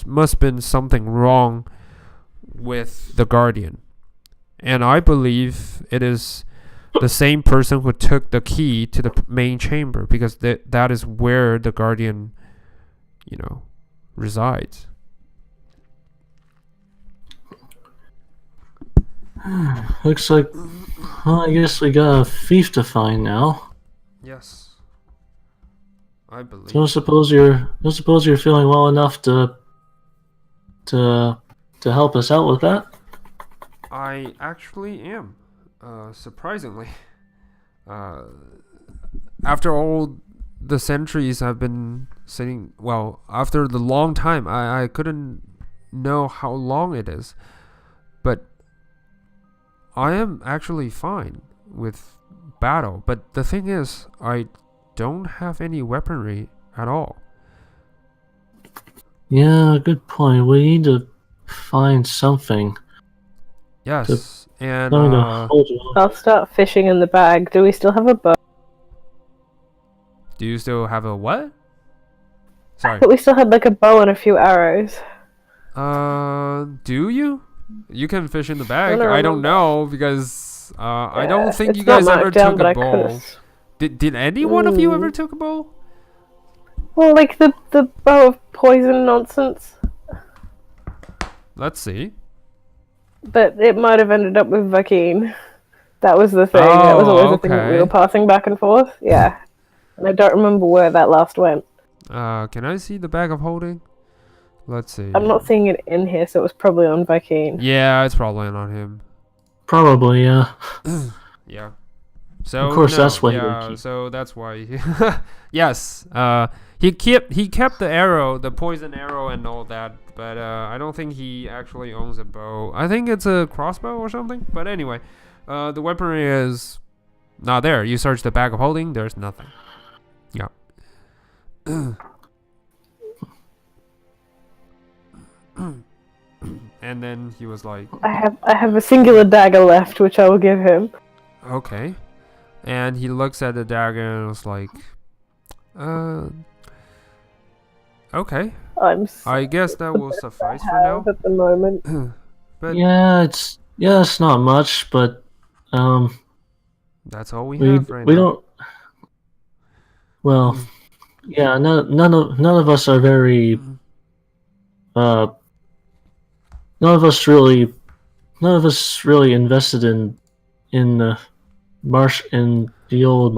must been something wrong with the Guardian. And I believe it is the same person who took the key to the main chamber, because that is where the Guardian, resides. Looks like, well, I guess we got a thief to find now. Yes, I believe. Don't suppose you're feeling well enough to help us out with that? I actually am, surprisingly. After all the centuries I've been sitting, well, after the long time, I couldn't know how long it is, but I am actually fine with battle. But the thing is, I don't have any weaponry at all. Yeah, good point. We need to find something. Yes, and I'll start fishing in the bag. Do we still have a bow? do you still have a what? Sorry. But we still had like a bow and a few arrows. Do you? You can fish in the bag. I I don't know because I don't think you guys ever took a bow. Did any one of you ever took a bow? Well, like the bow of poison nonsense. Let's see. But it might have ended up with Vakeen. That was the thing. That was always the thing that we were passing back and forth. Yeah. And I don't remember where that last went. Can I see the bag of holding? Let's see. I'm not seeing it in here, so it was probably on Vakeen. Yeah, it's probably on him. Probably, yeah. Yeah. So of course, that's why. Yeah. So that's why. Yes. He kept the arrow, the poison arrow, and all that. But I don't think he actually owns a bow. I think it's a crossbow or something. But anyway, the weaponry is not there. You search the bag of holding. There's nothing. Yeah. And then he was like, I have a singular dagger left, which I will give him. okay. And he looks at the dagger and was like, okay. I guess that will suffice for now. At the moment. But yeah, it's not much, but that's all we have right now. We don't. Well, yeah, none of us are very. None of us really invested in the old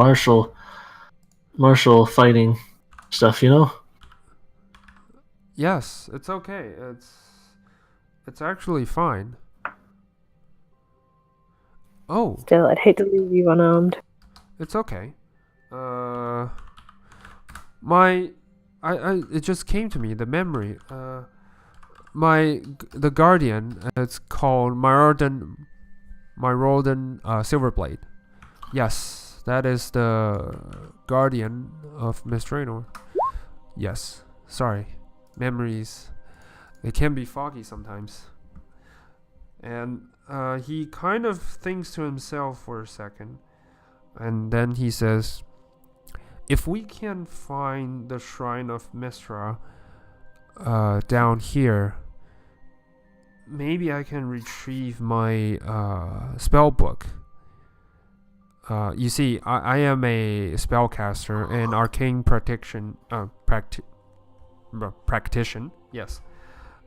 martial fighting stuff, Yes, it's okay. It's actually fine. Oh. Still, I'd hate to leave you unarmed. It's okay. It just came to me, the memory. The Guardian, it's called Myrodin Silverblade. Yes, that is the Guardian of Myth Draenor. Yes, sorry. Memories, they can be foggy sometimes. And he kind of thinks to himself for a second, and then he says, if we can find the Shrine of Mystra down here, maybe I can retrieve my spell book. You see, I am a spellcaster and arcane practitioner. Yes,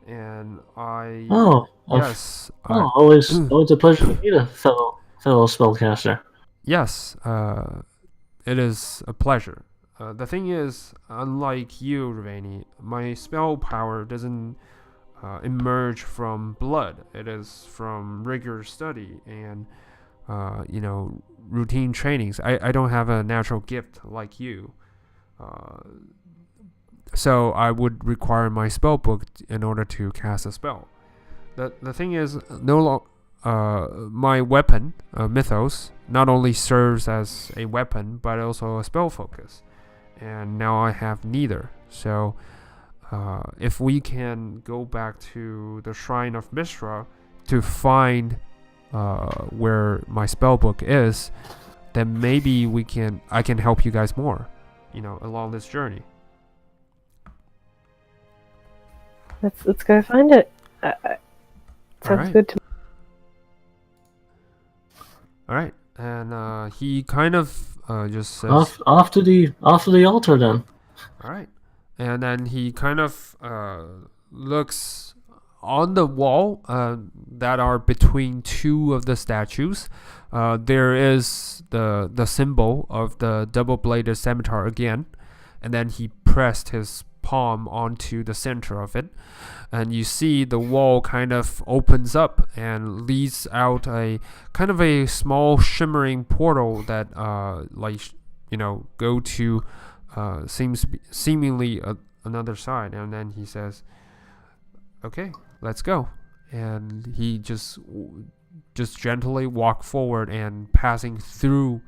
and I Oh, yes always a pleasure to meet a fellow spellcaster. yes. It is a pleasure. The thing is, unlike you, Ravani, my spell power doesn't emerge from blood. It is from rigorous study and routine trainings. I don't have a natural gift like you. So I would require my spell book in order to cast a spell. The thing is, my weapon, Mythos, not only serves as a weapon but also a spell focus, and now I have neither. So if we can go back to the Shrine of Mishra to find where my spell book is, then maybe I can help you guys more, along this journey. Let's go find it. Sounds right. good to me. All right, and he kind of just says, Off to the altar then. all right, and then he kind of looks on the wall that are between two of the statues. There is the symbol of the double-bladed scimitar again, and then he pressed his palm onto the center of it, and you see the wall kind of opens up and leads out a kind of a small shimmering portal that go to seemingly another side. And then he says, okay, let's go. And he just gently walk forward and passing through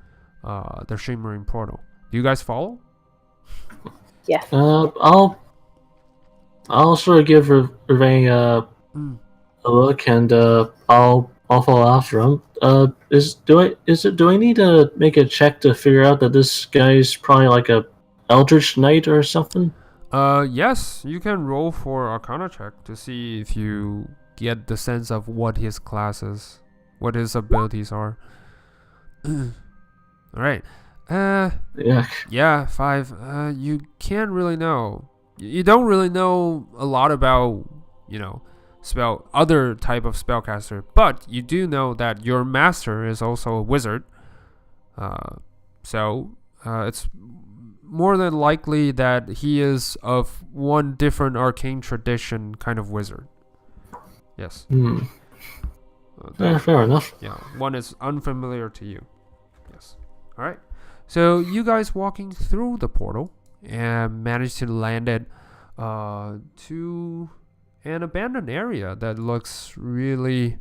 the shimmering portal. Do you guys follow? Yes. I'll sort of give Ray a look, and I'll follow after him. Do I need to make a check to figure out that this guy's probably like a Eldritch Knight or something? Yes, you can roll for Arcana check to see if you get the sense of what his class is, what his abilities are. All right. Yeah, 5. You can't really know. You don't really know a lot about, other type of spellcaster, but you do know that your master is also a wizard. So it's more than likely that he is of one different arcane tradition kind of wizard. Yes. Fair enough. Yeah, one is unfamiliar to you. Yes. All right. So you guys walking through the portal and manage to land it to an abandoned area that looks really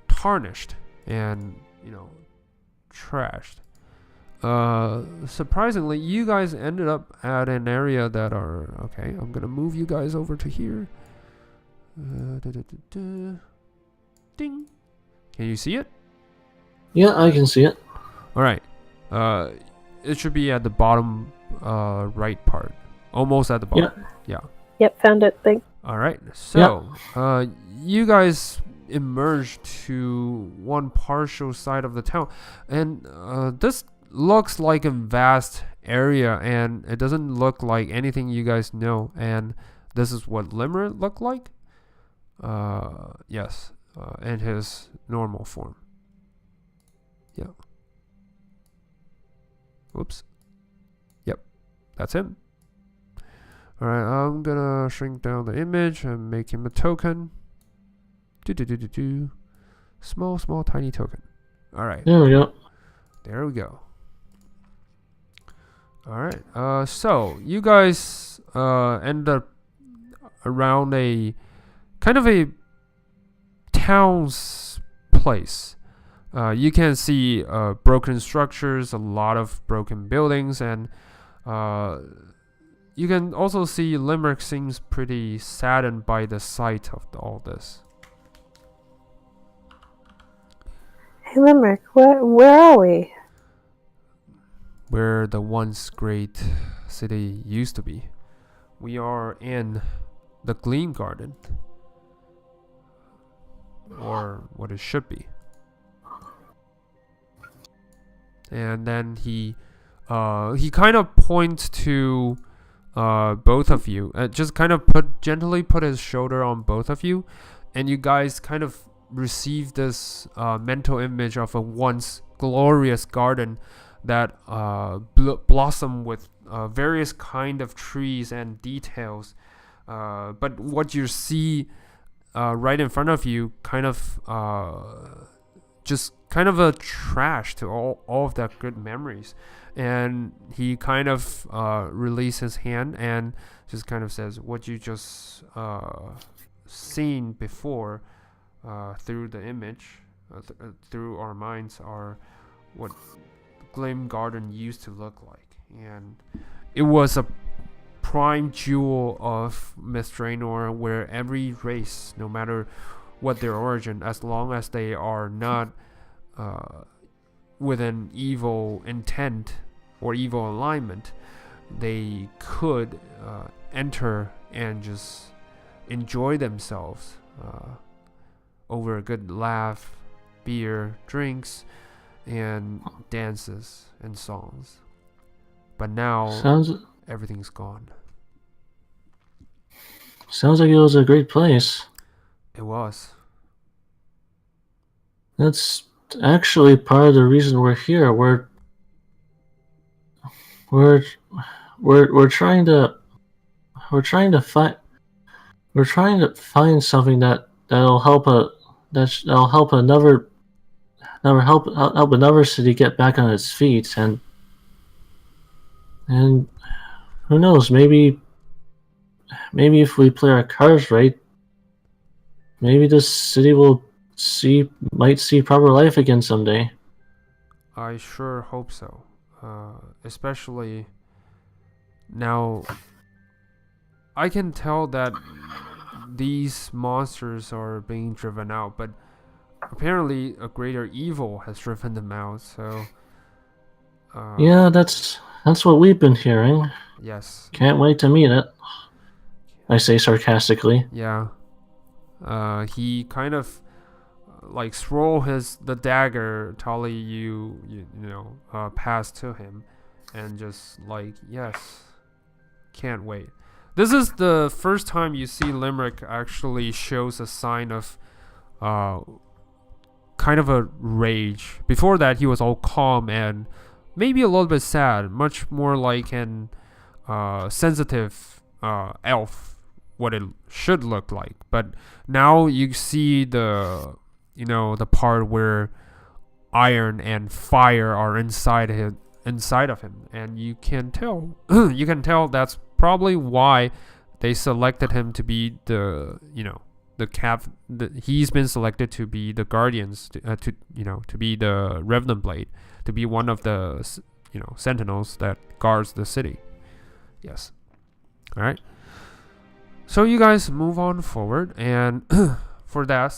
tarnished and trashed. Surprisingly, you guys ended up at an area that are okay. I'm gonna move you guys over to here. Ding. Can you see it? Yeah, I can see it. All right. It should be at the bottom right part. Almost at the bottom. Yeah. Yep, found it. Thanks. All right. So, you guys emerged to one partial side of the town, and this looks like a vast area, and it doesn't look like anything you guys know. And this is what Limmer looked like. Yes, in his normal form. Yeah. Whoops. Yep, that's him. Alright, I'm gonna shrink down the image and make him a token. Small, tiny token. Alright. There we go. There we go. Alright, so you guys end up around a kind of a town's place. You can see broken structures, a lot of broken buildings, and you can also see Limerick seems pretty saddened by the sight of all this. Hey, Limerick, where are we? Where the once great city used to be. We are in the Gleam Garden. or what it should be. And then he kind of points to both of you, just kind of gently put his shoulder on both of you, and you guys kind of receive this mental image of a once glorious garden that blossom with various kind of trees and details, but what you see right in front of you kind of just kind of a trash to all of that good memories. And he kind of releases his hand and just kind of says, what you just seen before through the image, through our minds, are what Glim Garden used to look like. And it was a prime jewel of Mistranor, where every race, no matter what their origin, as long as they are not with an evil intent or evil alignment, they could enter and just enjoy themselves over a good laugh, beer, drinks, and dances and songs. But now everything's gone. Sounds like it was a great place. It was. That's actually part of the reason we're here. We're trying to find something that'll help another city get back on its feet, and who knows, maybe if we play our cards right, maybe this city might see proper life again someday. I sure hope so. Especially now, I can tell that these monsters are being driven out, but apparently a greater evil has driven them out. So yeah, that's what we've been hearing. Yes. Can't wait to meet it, I say sarcastically. Yeah. He kind of like throw the dagger Tali you passed to him, and just like, yes, can't wait. This is the first time you see Limerick actually shows a sign of kind of a rage. Before that, he was all calm and maybe a little bit sad, much more like an sensitive elf, what it should look like. But now you see the part where iron and fire are inside of him, and you can tell that's probably why they selected him to be he's been selected to be the guardians, to be the Revenant Blade, to be one of the sentinels that guards the city. Yes. All right. So you guys move on forward, and for that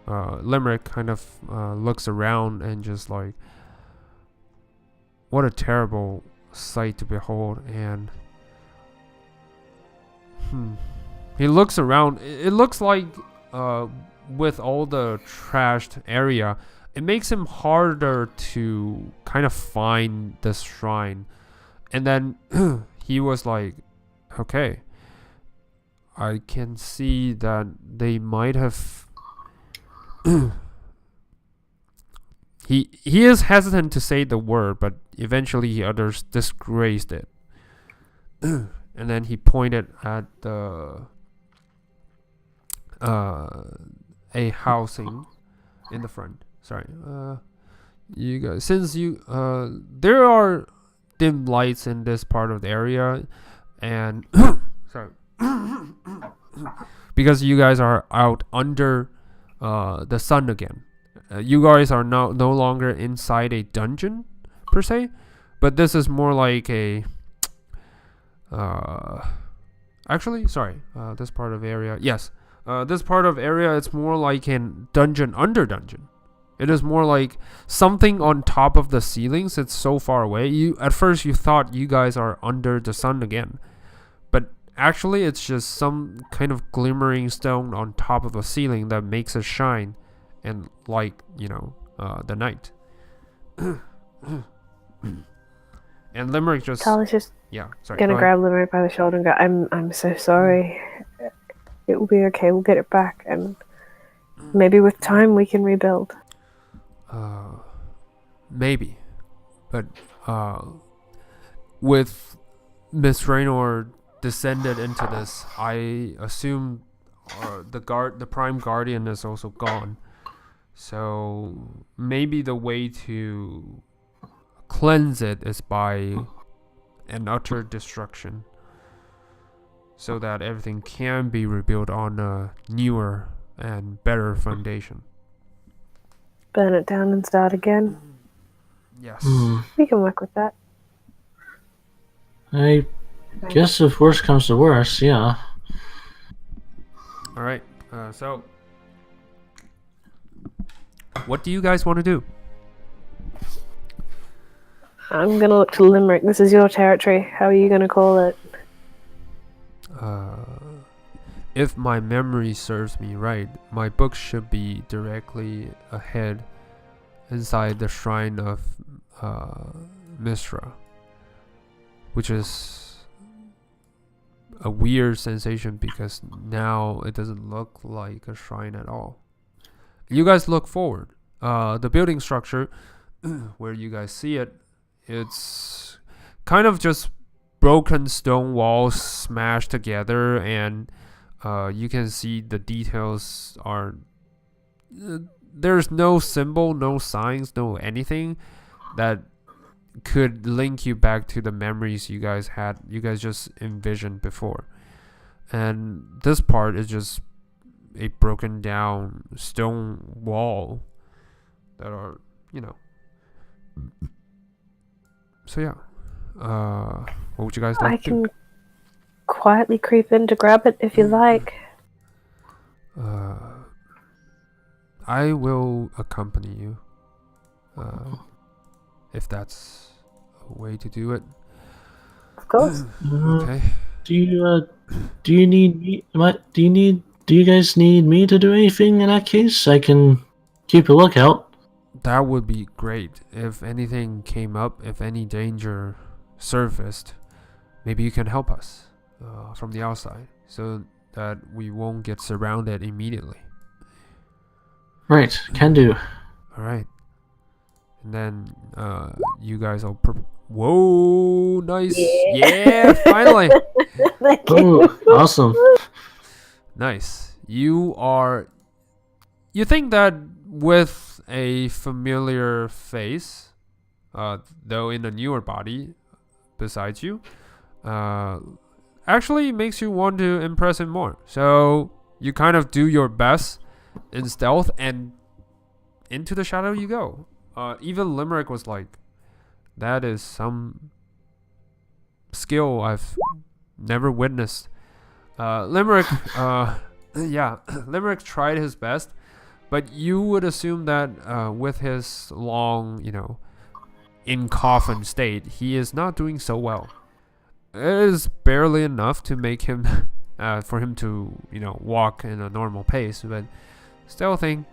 Limerick kind of looks around and just like, what a terrible sight to behold. And he looks around. It looks like with all the trashed area, it makes him harder to kind of find this shrine. And then he was like, okay, I can see that they might have he is hesitant to say the word, but eventually he utters disgraced it. And then he pointed at the a housing in the front. Sorry. You guys, since you there are dim lights in this part of the area, and sorry. Because you guys are out under the sun again. You guys are no longer inside a dungeon per se, but this is more like a this part of area, yes, this part of area, it's more like a dungeon under dungeon. It is more like something on top of the ceilings. It's so far away. At first you thought you guys are under the sun again, but Actually, it's just some kind of glimmering stone on top of the ceiling that makes it shine and like, the night. And Limerick just... Tyler's just sorry. gonna go ahead. grab Limerick by the shoulder and go, I'm so sorry. It will be okay, we'll get it back, and maybe with time we can rebuild. Maybe. But with Miss Raynor descended into this, I assume the prime guardian is also gone. So maybe the way to cleanse it is by an utter destruction, so that everything can be rebuilt on a newer and better foundation. Burn it down and start again. Yes. We can work with that. I guess if worse comes to worse, yeah. All right. So, what do you guys want to do? I'm gonna look to Limerick. This is your territory. How are you gonna call it? If my memory serves me right, my book should be directly ahead inside the shrine of Misra, which is a weird sensation because now it doesn't look like a shrine at all. You guys look forward. The building structure, where you guys see it, it's kind of just broken stone walls smashed together, and you can see the details are... there's no symbol, no signs, no anything that could link you back to the memories you guys just envisioned before. And this part is just a broken down stone wall that are, so yeah. What would you guys like to do? I can quietly creep in to grab it if you like. I will accompany you, if that's a way to do it. Of course. Okay. Do you need me? Do you guys need me to do anything in that case? I can keep a lookout. That would be great. If anything came up, if any danger surfaced, maybe you can help us from the outside, so that we won't get surrounded immediately. Right, can do. All right. And then you guys all... Whoa, nice. Yeah, finally. Oh, awesome. Nice. You think that with a familiar face, though in a newer body besides you, actually makes you want to impress him more. So you kind of do your best in stealth, and into the shadow you go. Even Limerick was like, that is some skill I've never witnessed. Limerick, Limerick tried his best, but you would assume that with his long, in coffin state, he is not doing so well. It is barely enough to make him, for him to, walk in a normal pace, but stealthing,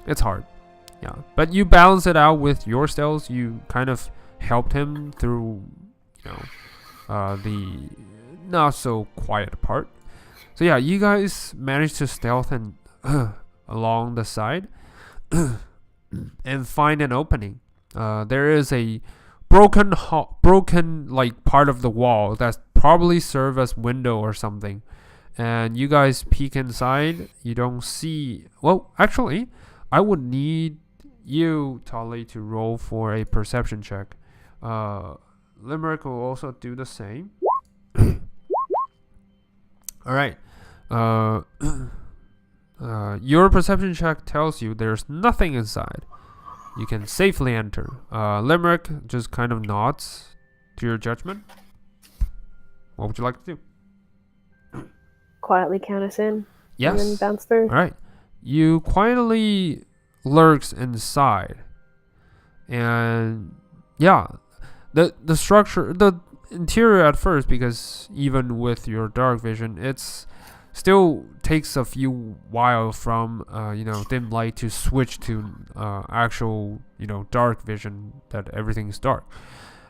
it's hard. Yeah, but you balance it out with your stealth. You kind of helped him through, the not so quiet part. So yeah, you guys managed to stealth and along the side and find an opening. There is a broken like part of the wall that's probably serve as window or something. And you guys peek inside. You don't see... Well, actually, I would need you, Tolly, to roll for a perception check. Limerick will also do the same. Alright. Your perception check tells you there's nothing inside. You can safely enter. Limerick just kind of nods to your judgment. What would you like to do? Quietly count us in. Yes. And then bounce through. All right. You quietly lurks inside, and yeah, the structure, interior at first, because even with your dark vision, it's still takes a few while from dim light to switch to actual dark vision, that everything's dark.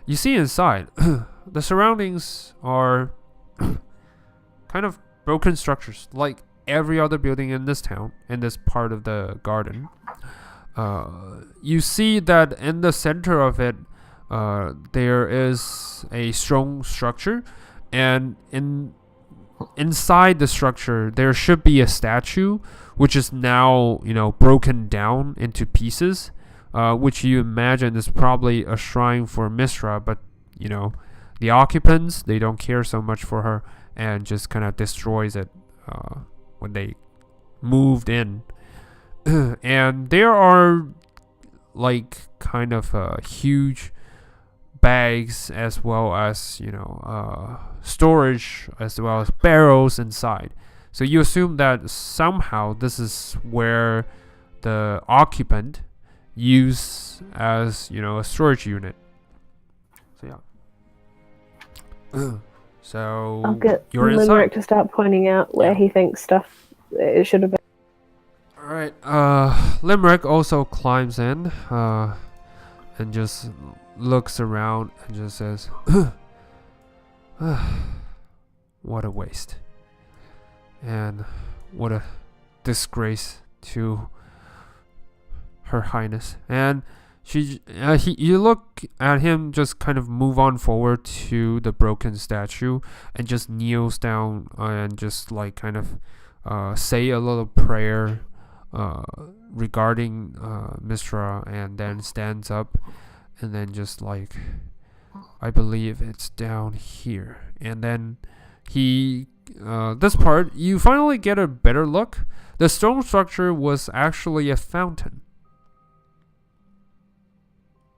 You see inside, the surroundings are kind of broken structures, like every other building in this town, in this part of the garden. You see that in the center of it, there is a strong structure, and inside the structure there should be a statue, which is now broken down into pieces, which you imagine is probably a shrine for Mistra, but the occupants, they don't care so much for her, and just kind of destroys it when they moved in. And there are like kind of huge bags, as well as storage, as well as barrels inside. So you assume that somehow this is where the occupant used as a storage unit. So yeah. So I'll get you're Limerick inside. to start pointing out where he thinks stuff it should have been. Alright, Limerick also climbs in, and just looks around and just says, what a waste. And what a disgrace to Her Highness. And you look at him, just kind of move on forward to the broken statue, and just kneels down and just like kind of say a little prayer regarding Mistra, and then stands up, and then just like, I believe it's down here. And then this part, you finally get a better look. The stone structure was actually a fountain.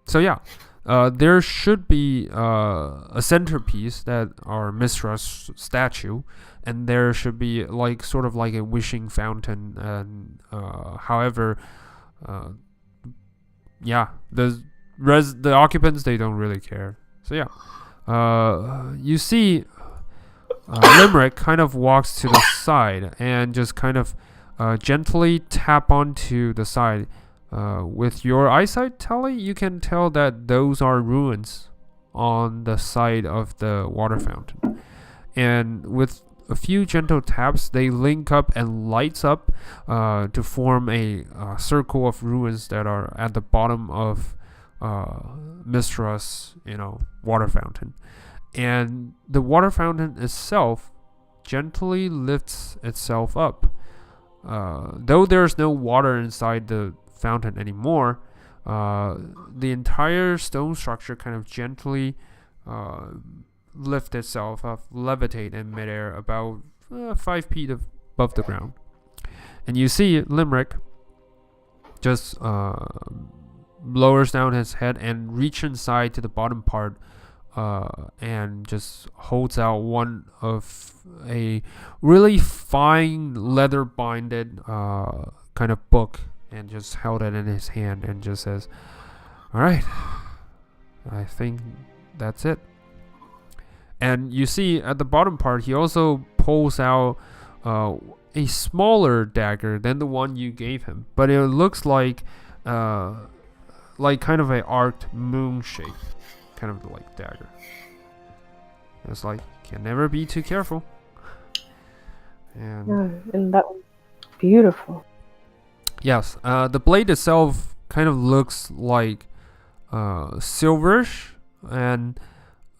So yeah, there should be a centerpiece that are Mistra's statue, and there should be like sort of like a wishing fountain. And however, the occupants, they don't really care. So yeah, you see Limerick kind of walks to the side and just kind of gently tap onto the side. With your eyesight, Tally, you can tell that those are ruins on the side of the water fountain. And with a few gentle taps, they link up and lights up to form a circle of ruins that are at the bottom of Mistra's, water fountain. And the water fountain itself gently lifts itself up. Though there's no water inside the fountain anymore, the entire stone structure kind of gently lift itself up, levitate in midair about 5 feet above the ground. And you see Limerick just lowers down his head and reach inside to the bottom part, and just holds out one of a really fine leather binded kind of book, and just held it in his hand and just says, alright, I think that's it. And you see at the bottom part, he also pulls out a smaller dagger than the one you gave him, but it looks like kind of a arced moon shape, kind of like dagger. It's like, can never be too careful. And that was beautiful. Yes, the blade itself kind of looks like silverish, and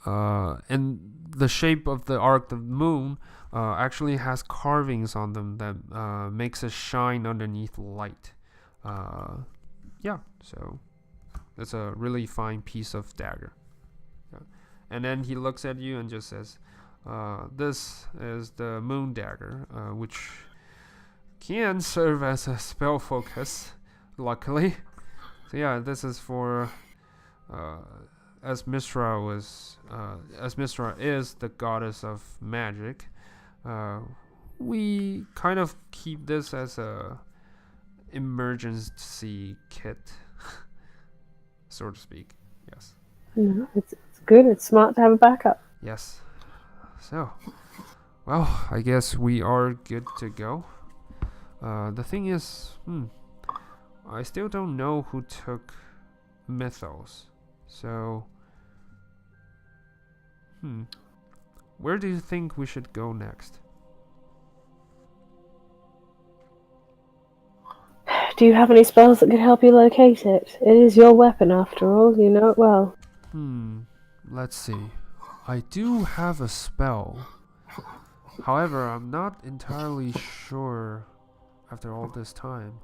the shape of the arc, the moon, actually has carvings on them that makes it shine underneath light. So it's a really fine piece of dagger. Yeah. And then he looks at you and just says, this is the moon dagger, which can serve as a spell focus, luckily. So yeah, this is for as Mistra is the goddess of magic, we kind of keep this as a emergency kit, so to speak. Yes. It's good. It's smart to have a backup. Yes. So, well, I guess we are good to go. The thing is, I still don't know who took Mythos. So, where do you think we should go next? Do you have any spells that could help you locate it? It is your weapon after all, you know it well. Let's see. I do have a spell. However, I'm not entirely sure after all this time.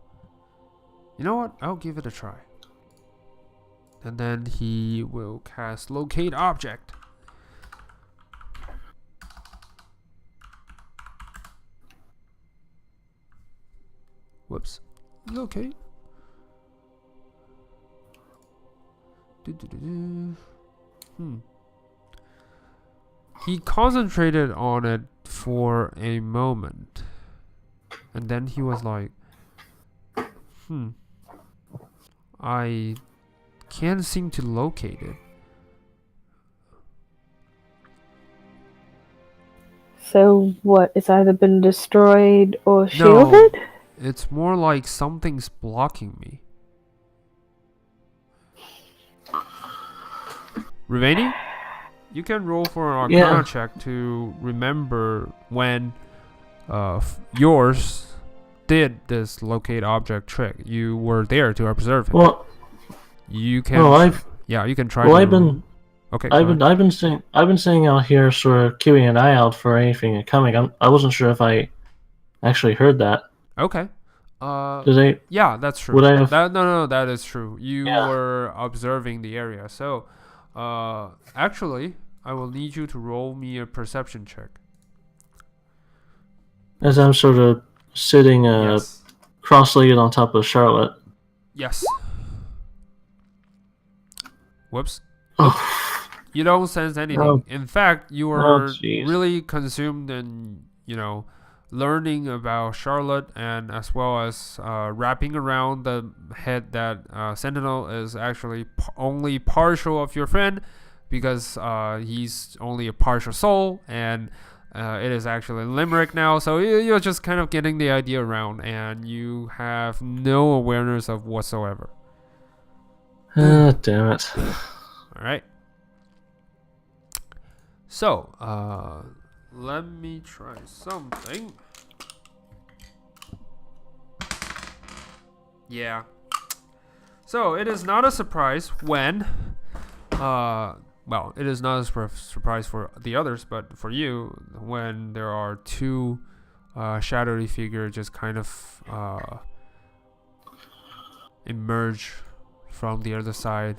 You know what? I'll give it a try. And then he will cast Locate Object. Whoops. Locate. He concentrated on it for a moment. And then he was like, I can't seem to locate it. So what? It's either been destroyed or shielded? No, it's more like something's blocking me. Rivani, you can roll for an Arcana check to remember when yours did this locate object trick. You were there to observe him. Well, you can. You can try. Well, I've been staying out here, sort of keeping an eye out for anything coming. I wasn't sure if I actually heard that. Okay. Yeah, that's true. Would I have? No, that is true. You were observing the area. So, actually, I will need you to roll me a perception check. As I'm sort of sitting cross-legged on top of Charlotte. Yes. Whoops. Oh. You don't sense anything. Oh. In fact, you are really consumed in, learning about Charlotte, and as well as wrapping around the head that Sentinel is actually only partial of your friend, because he's only a partial soul, and it is actually Limerick now. So you're just kind of getting the idea around, and you have no awareness of whatsoever. Damn it. All right. So, let me try something. Yeah. So, it is not a surprise when, it is not a surprise for the others, but for you, when there are two shadowy figures just kind of emerge from the other side,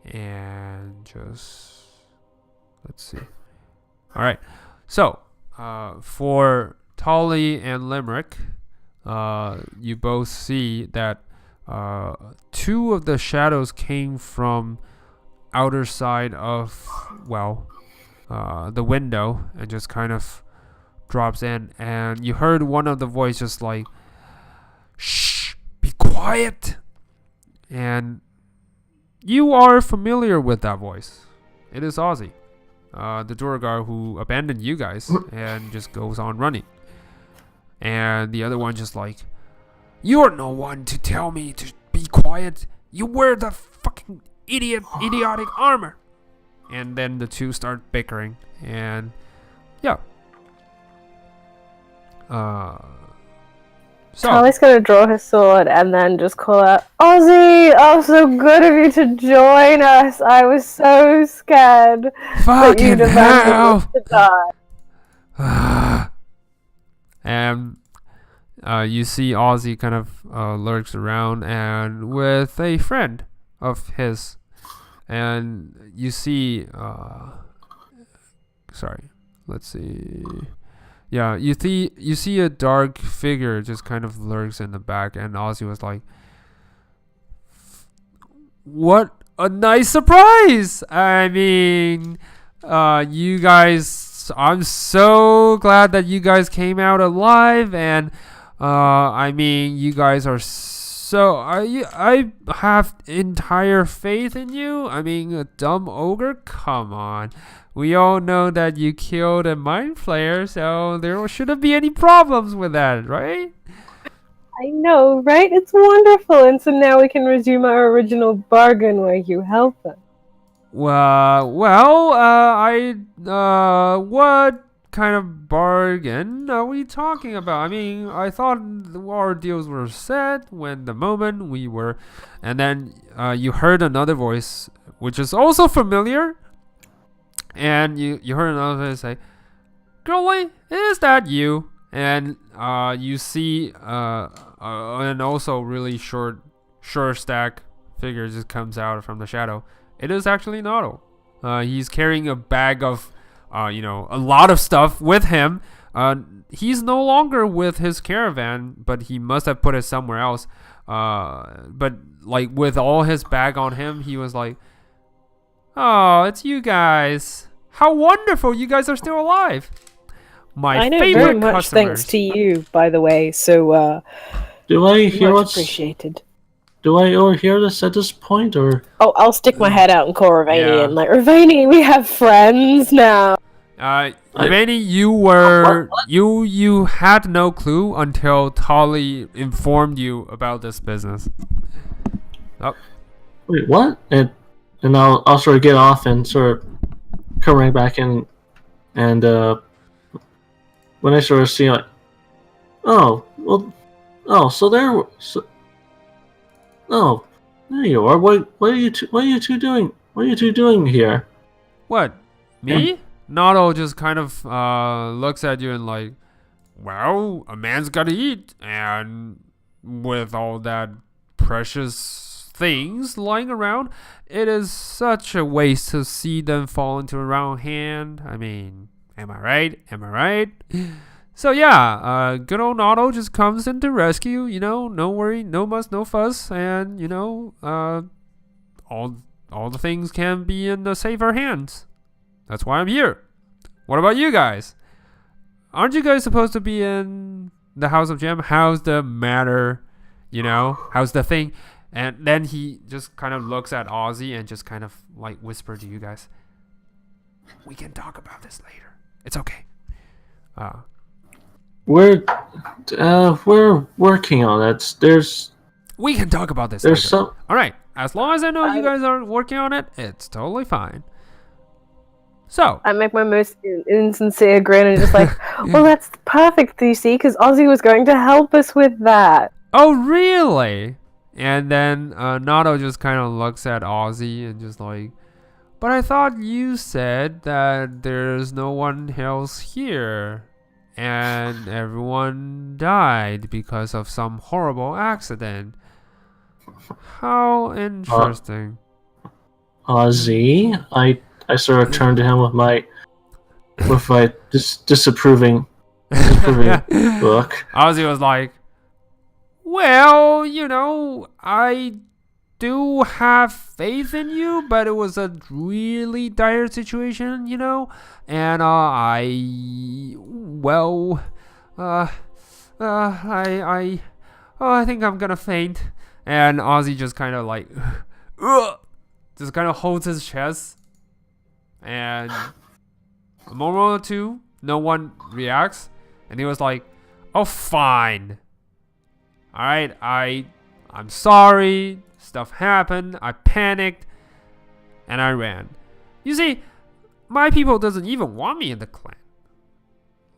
and just let's see. All right, so for Tolly and Limerick, you both see that two of the shadows came from outer side of the window and just kind of drops in, and you heard one of the voice just like, "Shh, be quiet." And you are familiar with that voice. It is Ozzy, the Duergar who abandoned you guys and just goes on running. And the other one just like, "You're no one to tell me to be quiet. You wear the fucking idiotic armor." And then the two start bickering, and so Tolly's gonna draw his sword and then just call out, "Ozzy! Oh, so good of you to join us. I was so scared that you'd abandon us to die." And you see Ozzy kind of lurks around and with a friend of his, and you see let's see. Yeah, you see a dark figure just kind of lurks in the back, and Ozzy was like, "What a nice surprise! I mean, you guys, I'm so glad that you guys came out alive, and I mean, you guys are So I have entire faith in you. I mean, a dumb ogre. Come on, we all know that you killed a mind flayer, so there shouldn't be any problems with that, right? I know, right? It's wonderful. And so now we can resume our original bargain where you help us. What kind of bargain are we talking about? I mean, I thought our deals were set when the moment we were, and then you heard another voice, which is also familiar, and you heard another voice say, "Girlie, is that you?" And you see and also really short stack figure just comes out from the shadow. It is actually Naruto. He's carrying a bag of, a lot of stuff with him. He's no longer with his caravan, but he must have put it somewhere else. But like with all his bag on him, he was like, "Oh, it's you guys! How wonderful! You guys are still alive." My I know favorite very much customers. thanks to you, by the way. So Do I hear much what's? appreciated. Do I overhear this at this point, or? Oh, I'll stick my head out and call Ravani Yeah. and like, Ravani, we have friends now. Manny, you had no clue until Tolly informed you about this business. Oh, Wait, what? And I'll sort of get off and sort of come right back in, and when I sort of see like, oh well, so there you are. What are you two doing? What are you two doing here? what? Me? Nato just kind of looks at you and like, well, a man's gotta eat, and with all that precious things lying around, it is such a waste to see them fall into a wrong hand. I mean, am I right? Am I right? So yeah, good old Nato just comes in to rescue. No worry, no muss, no fuss, and all the things can be in the safer hands. That's why I'm here. What about you guys? Aren't you guys supposed to be in the House of Gem? How's the matter? How's the thing? And then he just kind of looks at Ozzy and just kind of like whisper to you guys, "We can talk about this later. It's okay." We're working on it. We can talk about this There's later. some. All right. As long as I know you guys are working on it, it's totally fine. So, I make my most insincere grin and just like, well, that's perfect, you see, because Ozzy was going to help us with that. oh really? And then Nato just kind of looks at Ozzy and just like, but I thought you said that there's no one else here, and everyone died because of some horrible accident. How interesting. Ozzy, I sort of turned to him with my disapproving look. Ozzy was like, well, I do have faith in you, but it was a really dire situation, and I think I'm gonna faint. And Ozzy just kind of like, just kind of holds his chest, and a moment or two, no one reacts, and he was like, "Oh, fine. All right, I'm sorry. Stuff happened. I panicked, and I ran. You see, my people doesn't even want me in the clan.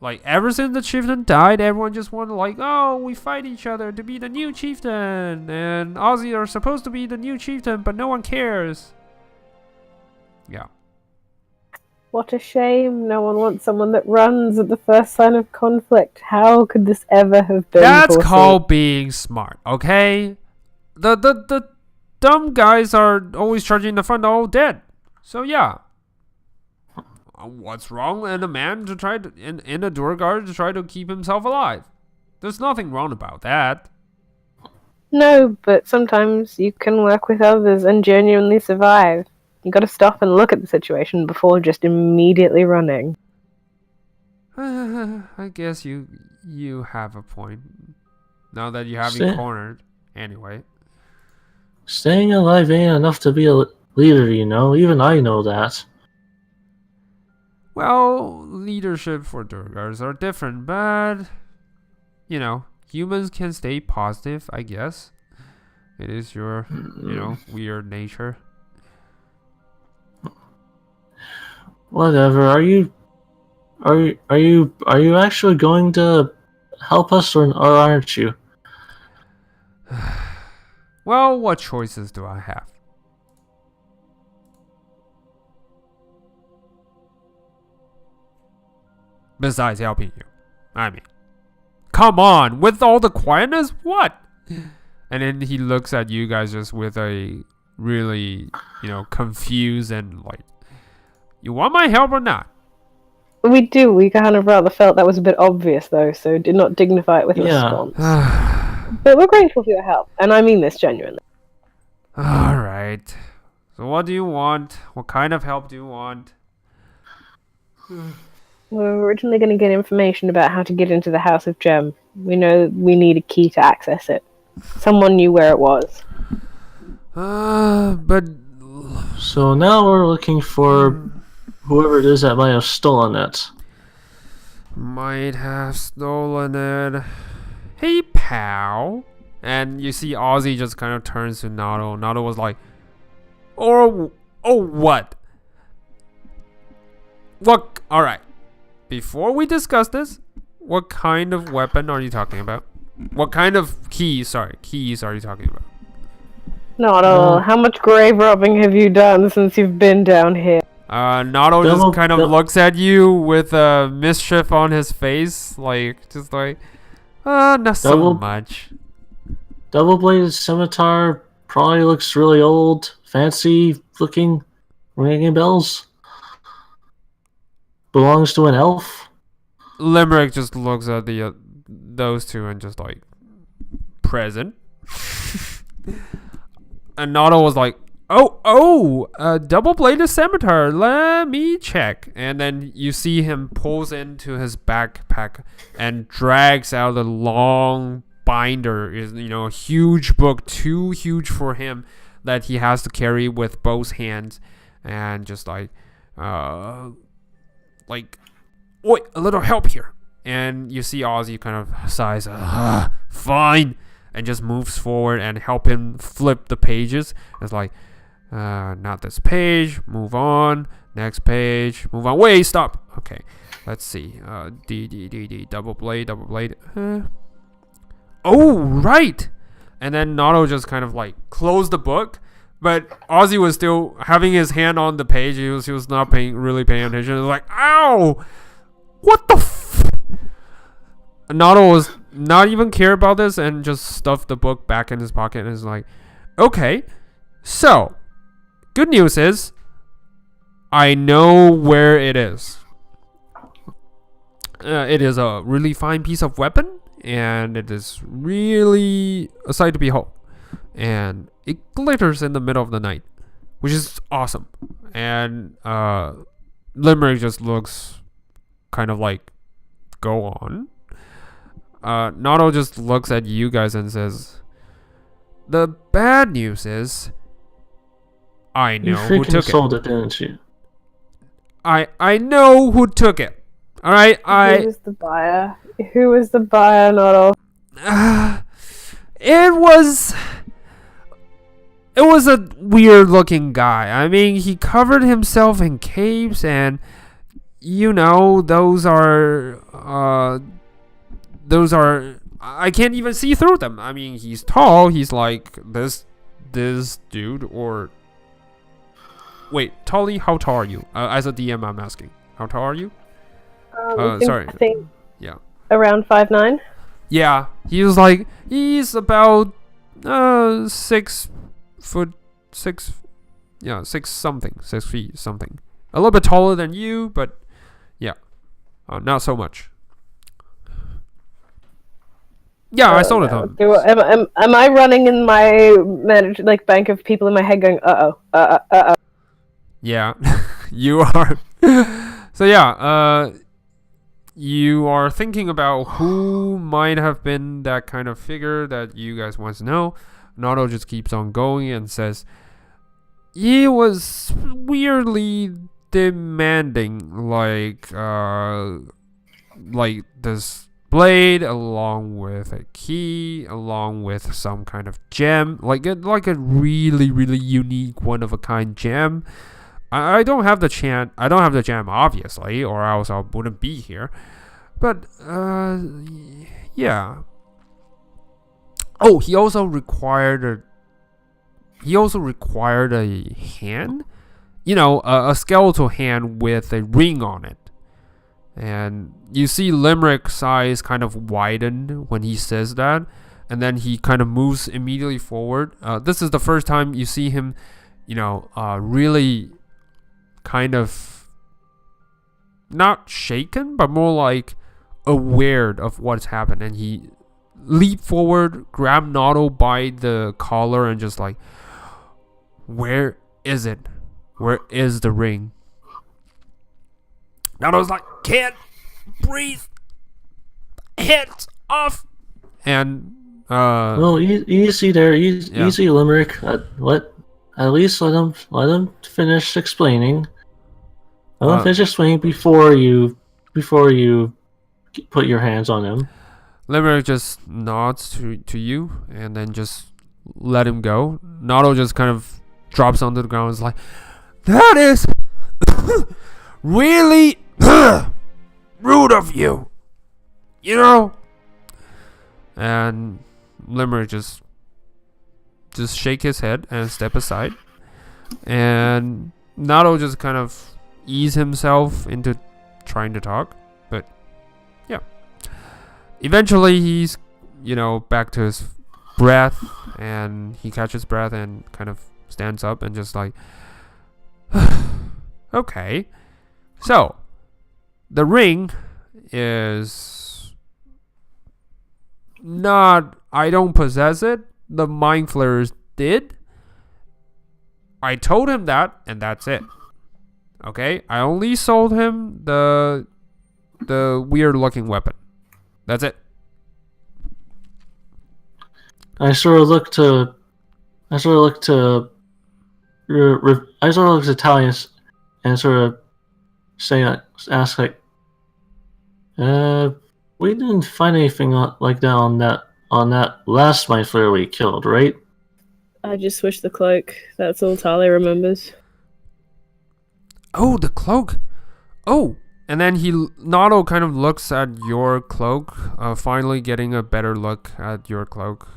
Like, ever since the chieftain died, everyone just wanted like, oh, we fight each other to be the new chieftain, and Ozzy are supposed to be the new chieftain, but no one cares. Yeah. What a shame. No one wants someone that runs at the first sign of conflict. How could this ever have been That's foreseen? called being smart, okay? The dumb guys are always charging the front all dead. So yeah. What's wrong in a man to try to in a door guard to try to keep himself alive? There's nothing wrong about that. No, but sometimes you can work with others and genuinely survive. You gotta stop and look at the situation before just immediately running. I guess you have a point. Now that you have me cornered. Anyway. Staying alive ain't enough to be a leader, you know. Even I know that. Well, leadership for Durgars are different, but humans can stay positive, I guess. It is your, weird nature. Whatever. Are you actually going to help us, or aren't you? Well, what choices do I have? Besides helping you. I mean, come on, with all the quietness, what? And then he looks at you guys just with a really, confused and like, you want my help or not? We do. We kind of rather felt that was a bit obvious, though, so did not dignify it with a response. But we're grateful for your help, and I mean this genuinely. Alright. So what do you want? What kind of help do you want? We're originally going to get information about how to get into the House of Gem. We know we need a key to access it. Someone knew where it was. But... So now we're looking for whoever it is that might have stolen it. Might have stolen it. Hey, pal. And you see Ozzy just kind of turns to Nado. Nado was like, oh, what? What? Alright. Before we discuss this, what kind of weapon are you talking about? What kind of keys are you talking about? Nado, how much grave robbing have you done since you've been down here? Nado just kind of looks at you with mischief on his face, not so much. Double-bladed scimitar probably looks really old, fancy looking, ringing bells. Belongs to an elf. Limerick just looks at those two and just like, present. And Nado was like, double-bladed scimitar. Let me check. And then you see him pulls into his backpack and drags out a long binder. Is a huge book, too huge for him, that he has to carry with both hands, and just like, oi, a little help here. And you see Ozzy kind of sighs, fine, and just moves forward and help him flip the pages. It's like, not this page, move on, next page, move on, wait, stop. Okay, let's see, D, double blade, oh, right. And then Nado just kind of like closed the book, but Ozzy was still having his hand on the page. He was not really paying attention. It was like, ow, what the Nado was not even care about this and just stuffed the book back in his pocket and is like, okay, so good news is I know where it is. It is a really fine piece of weapon, and it is really a sight to behold. And it glitters in the middle of the night, which is awesome. And Limerick just looks kind of like, go on. Nado just looks at you guys and says, the bad news is I know who took it. You sold it, didn't you? I know who took it. All right, Who was the buyer? Who was the buyer, Nado? It was a weird looking guy. I mean, he covered himself in capes, and those are I can't even see through them. I mean, he's tall. He's like this dude, or wait, Tolly, how tall are you? As a DM, I'm asking, how tall are you? Sorry. I think yeah, around 5'9". Yeah, he's about 6 foot 6. Yeah, 6 feet something. A little bit taller than you, but yeah, not so much. Yeah, I sold it to him. Am I running in my bank of people in my head going, Yeah, you are. So yeah, you are thinking about who might have been that kind of figure that you guys want to know. Nato just keeps on going and says, he was weirdly demanding, like this blade, along with a key, along with some kind of gem, like a really, really unique, one of a kind gem. I don't have the gem, obviously, or else I wouldn't be here. But yeah. Oh, he also required a hand, a skeletal hand with a ring on it. And you see Limerick's eyes kind of widen when he says that, and then he kind of moves immediately forward. This is the first time you see him, really kind of not shaken, but more like aware of what's happened. And he leaped forward, grabbed Nato by the collar, and just like, where is it? Where is the ring? Nato's like, can't breathe. Hands off. And easy there, easy Limerick. At least let him finish explaining. Let him finish explaining before you put your hands on him. Limerick just nods to you and then just let him go. Nato just kind of drops onto the ground and is like, that is really rude of you. And Limerick just shake his head and step aside. And Nato just kind of ease himself into trying to talk. But yeah. Eventually he's, back to his breath, and he catches breath and kind of stands up and just like, okay. So, the ring is not, I don't possess it. The Mind Flayers did. I told him that, and that's it. Okay? I only sold him the weird looking weapon. That's it. I sort of look to Italians and sort of ask like, we didn't find anything like that on that last Mind Flayer we killed, right? I just switched the cloak. That's all Tali remembers. Oh, the cloak. Oh, and then Nato kind of looks at your cloak, finally getting a better look at your cloak,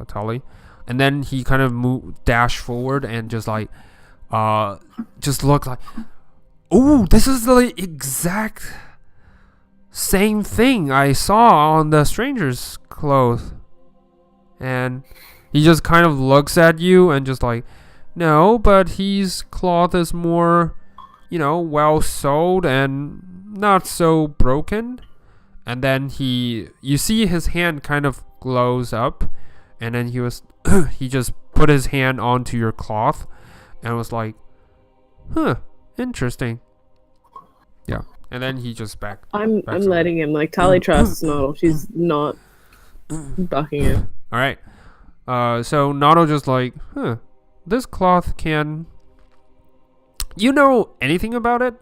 Tali. And then he kind of dash forward and just like, just look like, oh, this is the exact same thing I saw on the stranger's clothes. And he just kind of looks at you and just like, no, but his cloth is more, well sewed and not so broken. And then you see his hand kind of glows up, and then he just put his hand onto your cloth and was like, interesting. Yeah. And then he just back. I'm letting him. Like, Tali trusts Nato. She's not bucking him. All right. So Nato just like, this cloth can. You know anything about it?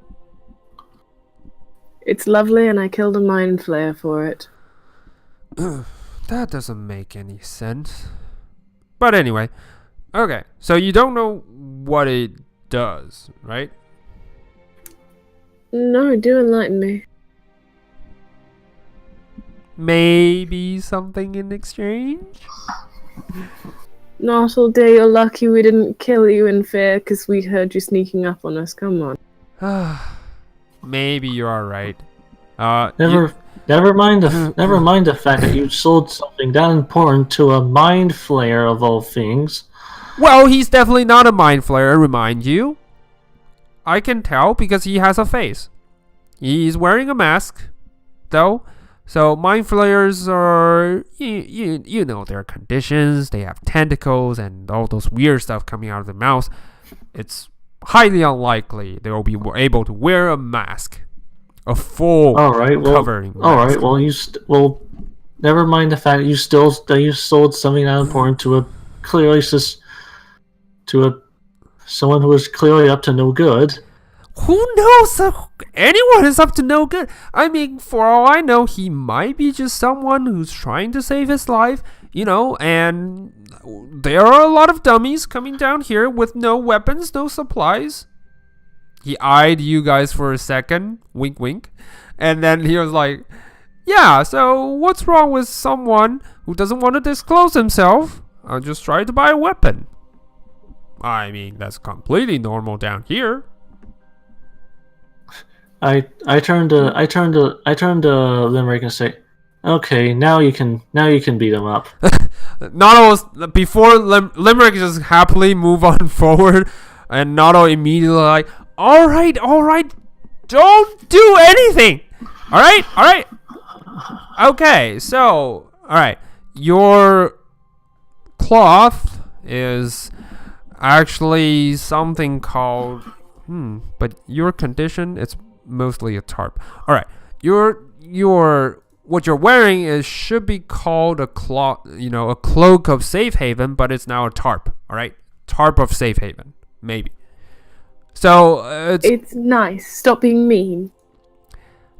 It's lovely, and I killed a Mind Flayer for it. That doesn't make any sense. But anyway, okay. So you don't know what it does, right? No, do enlighten me. Maybe something in exchange? Not all day. You're lucky we didn't kill you in fear because we heard you sneaking up on us. Come on. Maybe you are right. Never mind the fact that you sold something that important to a Mind Flayer of all things. Well, he's definitely not a Mind Flayer, remind you. I can tell because he has a face. He's wearing a mask, though. So Mind Flayers are, you know their conditions. They have tentacles and all those weird stuff coming out of their mouths. It's highly unlikely they will be able to wear a mask. A full All right. Well. covering All right. mask. Well, well. Never mind the fact that you sold something that important to a clearly to a someone who is clearly up to no good. Who knows? Anyone is up to no good. I mean, for all I know, he might be just someone who's trying to save his life, and there are a lot of dummies coming down here with no weapons, no supplies. He eyed you guys for a second, wink wink, and then he was like, yeah, so what's wrong with someone who doesn't want to disclose himself? I'll just try to buy a weapon. I mean, that's completely normal down here. I turned to Limerick and say, okay, now you can beat him up. Nato before Limerick just happily move on forward, and Nato immediately like, all right, don't do anything. All right. Okay, so all right, your cloth is actually something called but your condition, it's mostly a tarp. All right, your what you're wearing should be called a cloth, a cloak of safe haven, but it's now a tarp. All right, tarp of safe haven, maybe. So it's nice. Stop being mean.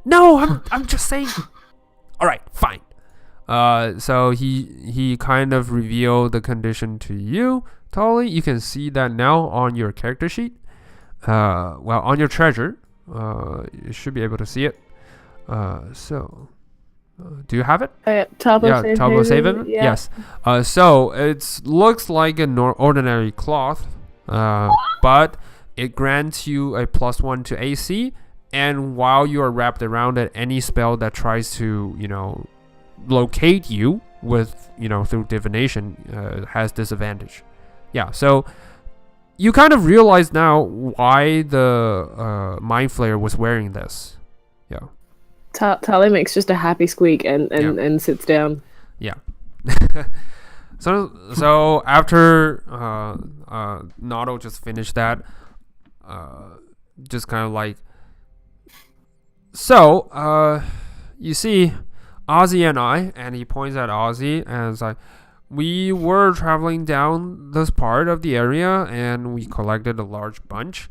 No, I'm just saying. All right, fine. So he kind of revealed the condition to you, Tolly. You can see that now on your character sheet. On your treasure, you should be able to see it. Do you have it? Top of save haven. Yeah. Yes. So it looks like an ordinary cloth, but it grants you a +1 to AC, and while you are wrapped around it, any spell that tries to locate you with through divination has disadvantage. Yeah. So you kind of realize now why the Mind Flayer was wearing this. Yeah. Tali makes just a happy squeak and sits down. Yeah. So after Nato just finished that, just kind of like, so you see Ozzy and he points at Ozzy and it's like, we were traveling down this part of the area and we collected a large bunch.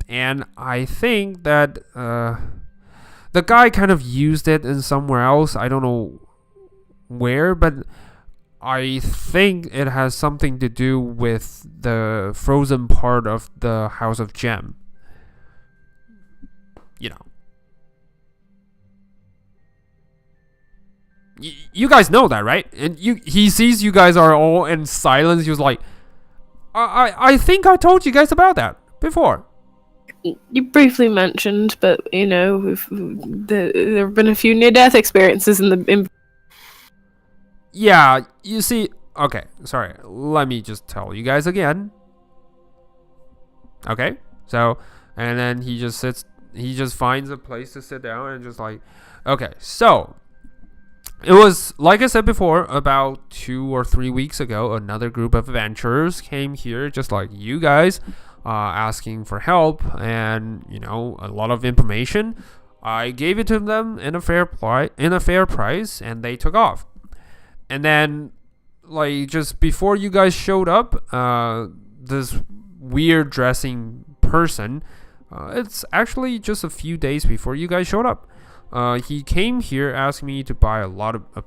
And I think that the guy kind of used it in somewhere else. I don't know where, but I think it has something to do with the frozen part of the House of Gem. You guys know that, right? And he sees you guys are all in silence. He was like, I think I told you guys about that before. You briefly mentioned, but there have been a few near-death experiences in. Yeah, you see. Okay, sorry. Let me just tell you guys again. Okay, so and then he just finds a place to sit down and just like, okay, so. It was, like I said before, about 2 or 3 weeks ago, another group of adventurers came here, just like you guys, asking for help and, a lot of information. I gave it to them in a fair price, and they took off. And then, like, just before you guys showed up, this weird dressing person, it's actually just a few days before you guys showed up. He came here asking me to buy a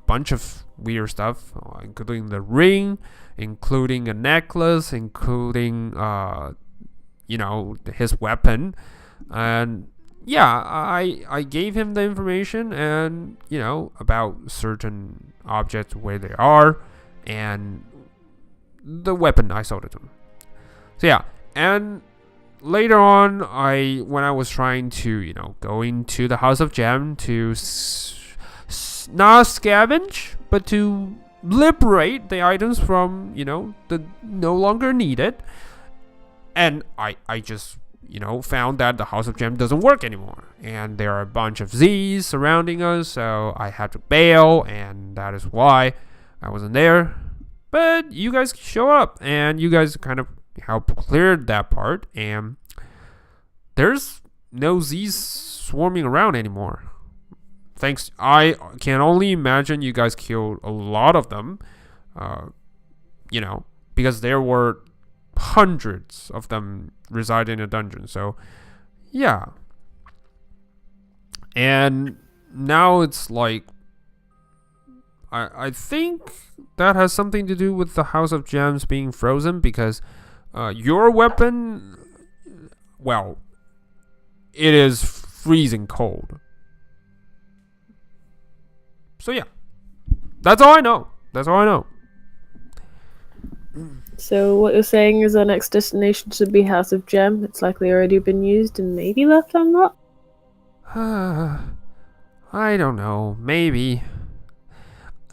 bunch of weird stuff, including the ring, including a necklace, including his weapon, and yeah, I gave him the information and about certain objects, where they are, and the weapon. I sold it to him. So yeah, and later on, when I was trying to, go into the House of Gem to not scavenge, but to liberate the items from, the no longer needed, and I just, found that the House of Gem doesn't work anymore, and there are a bunch of Z's surrounding us, so I had to bail, and that is why I wasn't there. But you guys show up, and you guys kind of help cleared that part, and there's no Z's swarming around anymore. Thanks. I can only imagine you guys killed a lot of them. Because there were hundreds of them reside in a dungeon. So, yeah. And now it's like, I think that has something to do with the House of Gems being frozen, because your weapon, well, it is freezing cold. So yeah, that's all I know. So what you're saying is our next destination should be House of Gem. It's likely already been used and maybe left unlocked. I don't know. Maybe.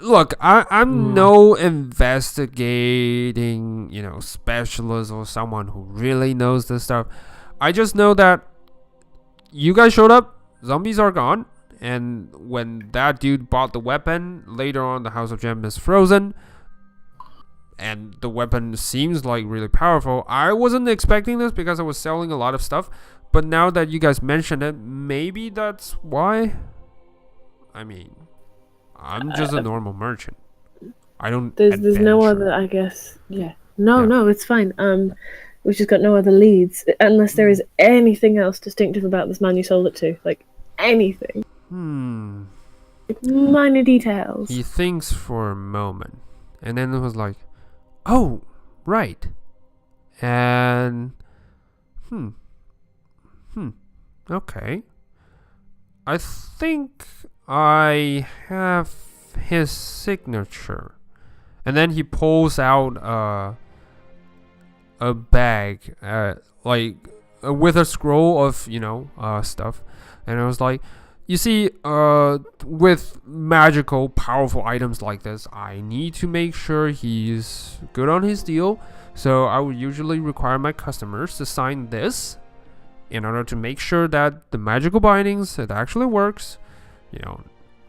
Look, I'm no investigating, specialist or someone who really knows this stuff. I just know that you guys showed up, zombies are gone, and when that dude bought the weapon, later on the House of Gem is frozen, and the weapon seems like really powerful. I wasn't expecting this because I was selling a lot of stuff, but now that you guys mentioned it, maybe that's why. I mean, I'm just a normal merchant. I don't. There's no other, I guess. Yeah. No, it's fine. We've just got no other leads, unless there is anything else distinctive about this man you sold it to, like anything. Minor details. He thinks for a moment, and then it was like, "Oh, right," and okay. I think I have his signature. And then he pulls out a bag, with a scroll of stuff, and I was like, you see, with magical, powerful items like this, I need to make sure he's good on his deal. So I would usually require my customers to sign this in order to make sure that the magical bindings, it actually works,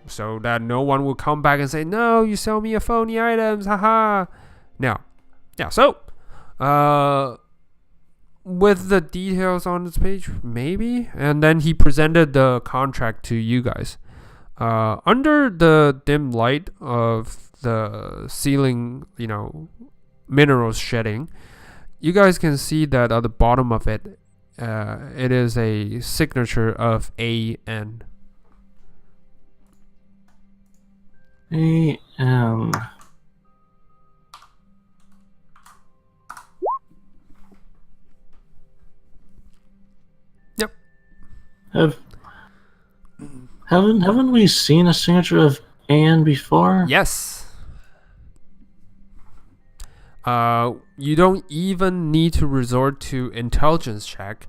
so that no one will come back and say, no, you sell me a phony items, haha. No. Yeah, so with the details on this page, maybe. And then he presented the contract to you guys. Under the dim light of the ceiling, minerals shedding, you guys can see that at the bottom of it, it is a signature of AN. AM. Yep. Haven't we seen a signature of Anne before? Yes. You don't even need to resort to intelligence check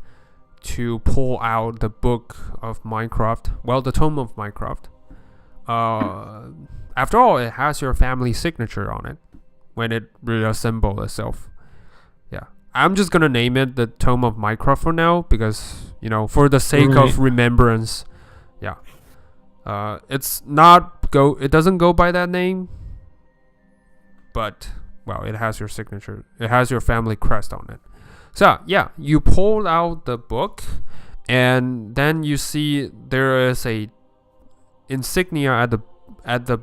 to pull out the book of Minecraft. Well, the tome of Minecraft. After all, it has your family signature on it when it reassembles itself. Yeah, I'm just gonna name it the Tome of Minecraft for now because for the sake of remembrance. Yeah, it doesn't go by that name, but well, it has your signature. It has your family crest on it. So yeah, you pull out the book, and then you see there is a insignia at the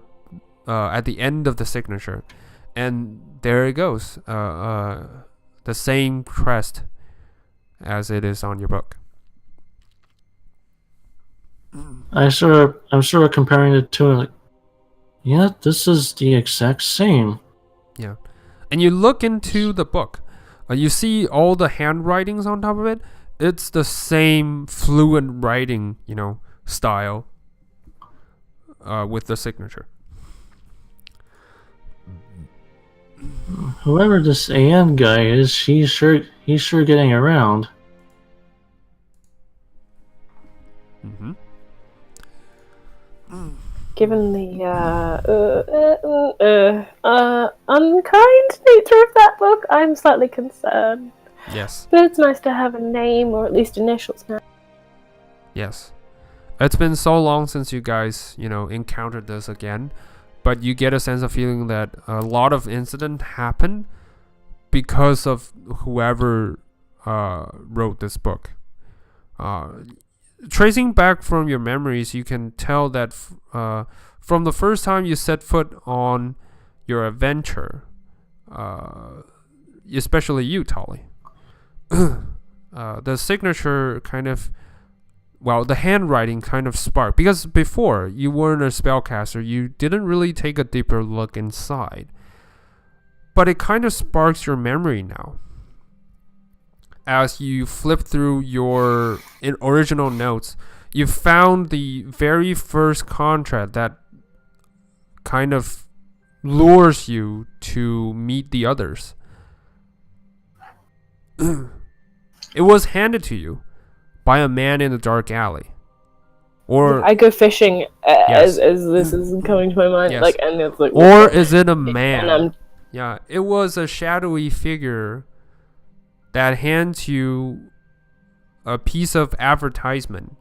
end of the signature, and there it goes, the same crest as it is on your book. I'm sort of comparing it to like, yeah, this is the exact same. Yeah, and you look into the book, you see all the handwritings on top of it. It's the same fluent writing, style. With the signature. Whoever this AN guy is, he's sure getting around. Given the unkind nature of that book, I'm slightly concerned. Yes. But it's nice to have a name, or at least initials now. Yes. It's been so long since you guys, encountered this again, but you get a sense of feeling that a lot of incident happened because of whoever wrote this book. tracing back from your memories, you can tell that from the first time you set foot on your adventure, especially you, Tolly, the signature kind of, the handwriting kind of sparked. Because before, you weren't a spellcaster, you didn't really take a deeper look inside. But it kind of sparks your memory now. As you flip through your original notes, you found the very first contract that kind of lures you to meet the others. It was handed to you by a man in a dark alley. Or I go fishing Yes. as this is coming to my mind. Yes. Like, and it's like, Or is it a man? And I'm Yeah, it was a shadowy figure that hands you a piece of advertisement.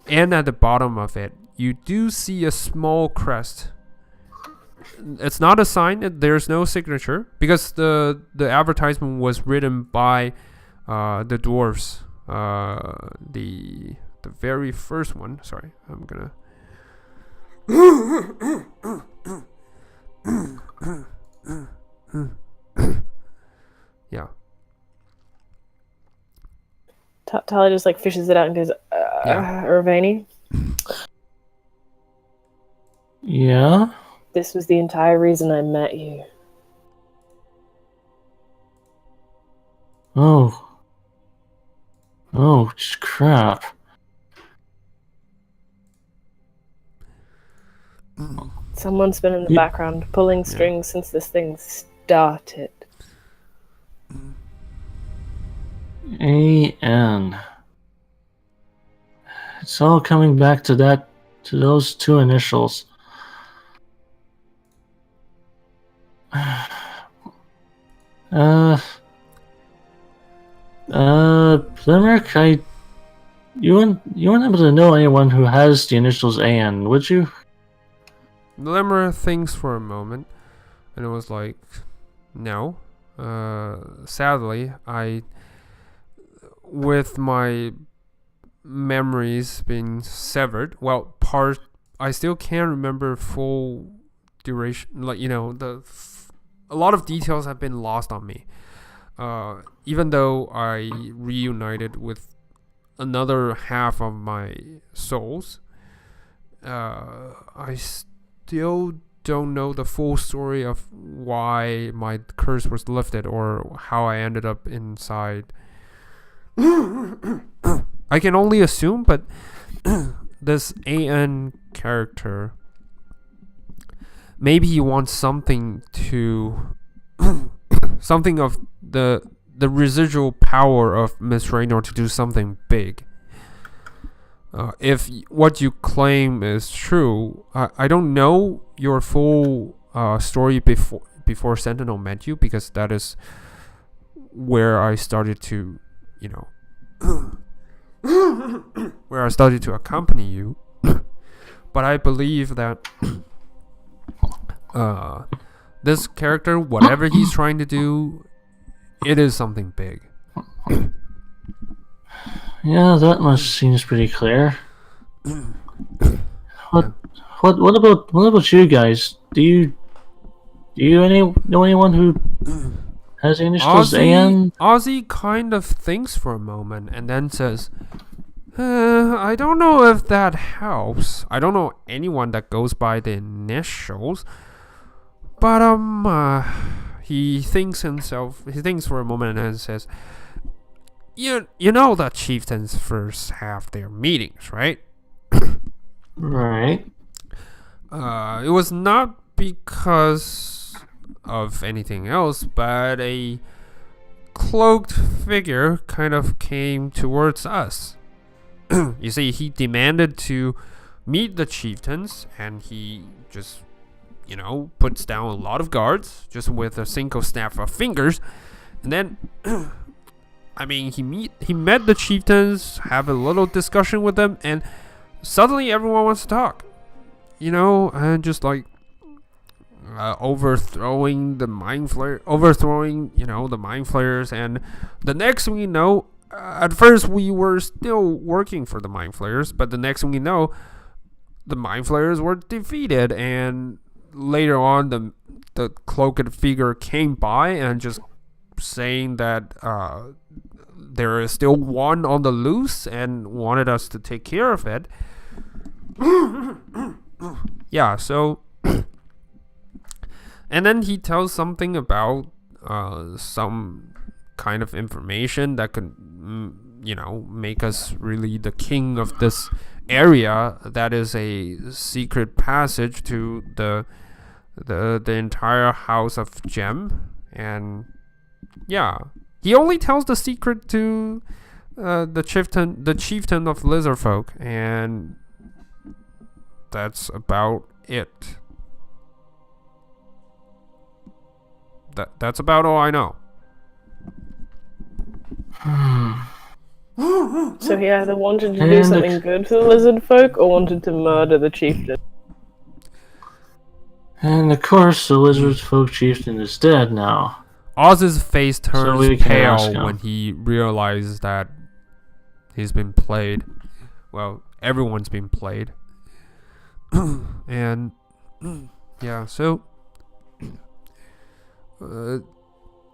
And at the bottom of it, you do see a small crest. It's not a sign, there's no signature, because the advertisement was written by the dwarves. The very first one. Sorry, I'm gonna yeah. Tali just like fishes it out and goes, Irvani, Yeah? this was the entire reason I met you. Oh. Oh, crap. Someone's been in the Yeah. background pulling strings since this thing started. A.N. It's all coming back to those two initials. Limerick, you weren't able to know anyone who has the initials A.N., would you? Limmer thinks for a moment, and it was like, no. Sadly, with my memories being severed, I still can't remember full duration. Like, a lot of details have been lost on me. Even though I reunited with another half of my souls, I still don't know the full story of why my curse was lifted or how I ended up inside. I can only assume, but this AN character, maybe he wants something of the residual power of Miss Raynor to do something big. If what you claim is true, I don't know your full story before Sentinel met you, because that is where I started to, where I started to accompany you. But I believe that this character, whatever he's trying to do, it is something big. Yeah, that much seems pretty clear. What about you guys? Do you know anyone who has the initials AN? Ozzy kind of thinks for a moment and then says, I don't know if that helps. I don't know anyone that goes by the initials. But he thinks for a moment and says, You know that chieftains first have their meetings, right? Right. It was not because of anything else, but a cloaked figure kind of came towards us. You see, he demanded to meet the chieftains, and he just, puts down a lot of guards just with a single snap of fingers, and then he met the chieftains, have a little discussion with them, and suddenly everyone wants to talk. And just like overthrowing the mind flayers, and the next we know, at first we were still working for the Mind Flayers, but the next thing we know, the Mind Flayers were defeated, and later on the cloaked figure came by and just saying that there is still one on the loose and wanted us to take care of it. Yeah, so and then he tells something about some kind of information that could make us really the king of this area. That is a secret passage to the entire house of Gem. And yeah, he only tells the secret to the chieftain of lizard folk, and that's about it. That's about all I know. So he either wanted to do something good for the lizard folk or wanted to murder the chieftain. And of course, the lizard folk chieftain is dead now. Oz's face turns pale when when he realizes that he's been played. Well, everyone's been played. And yeah, so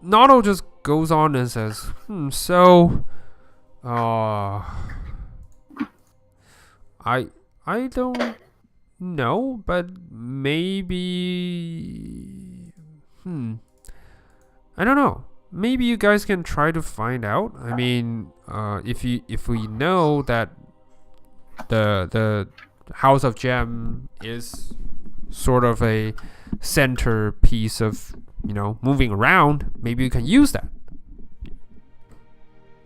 Nato just goes on and says, I don't know, but maybe I don't know. Maybe you guys can try to find out. I mean, if we know that the House of Gem is sort of a centerpiece of moving around, maybe you can use that.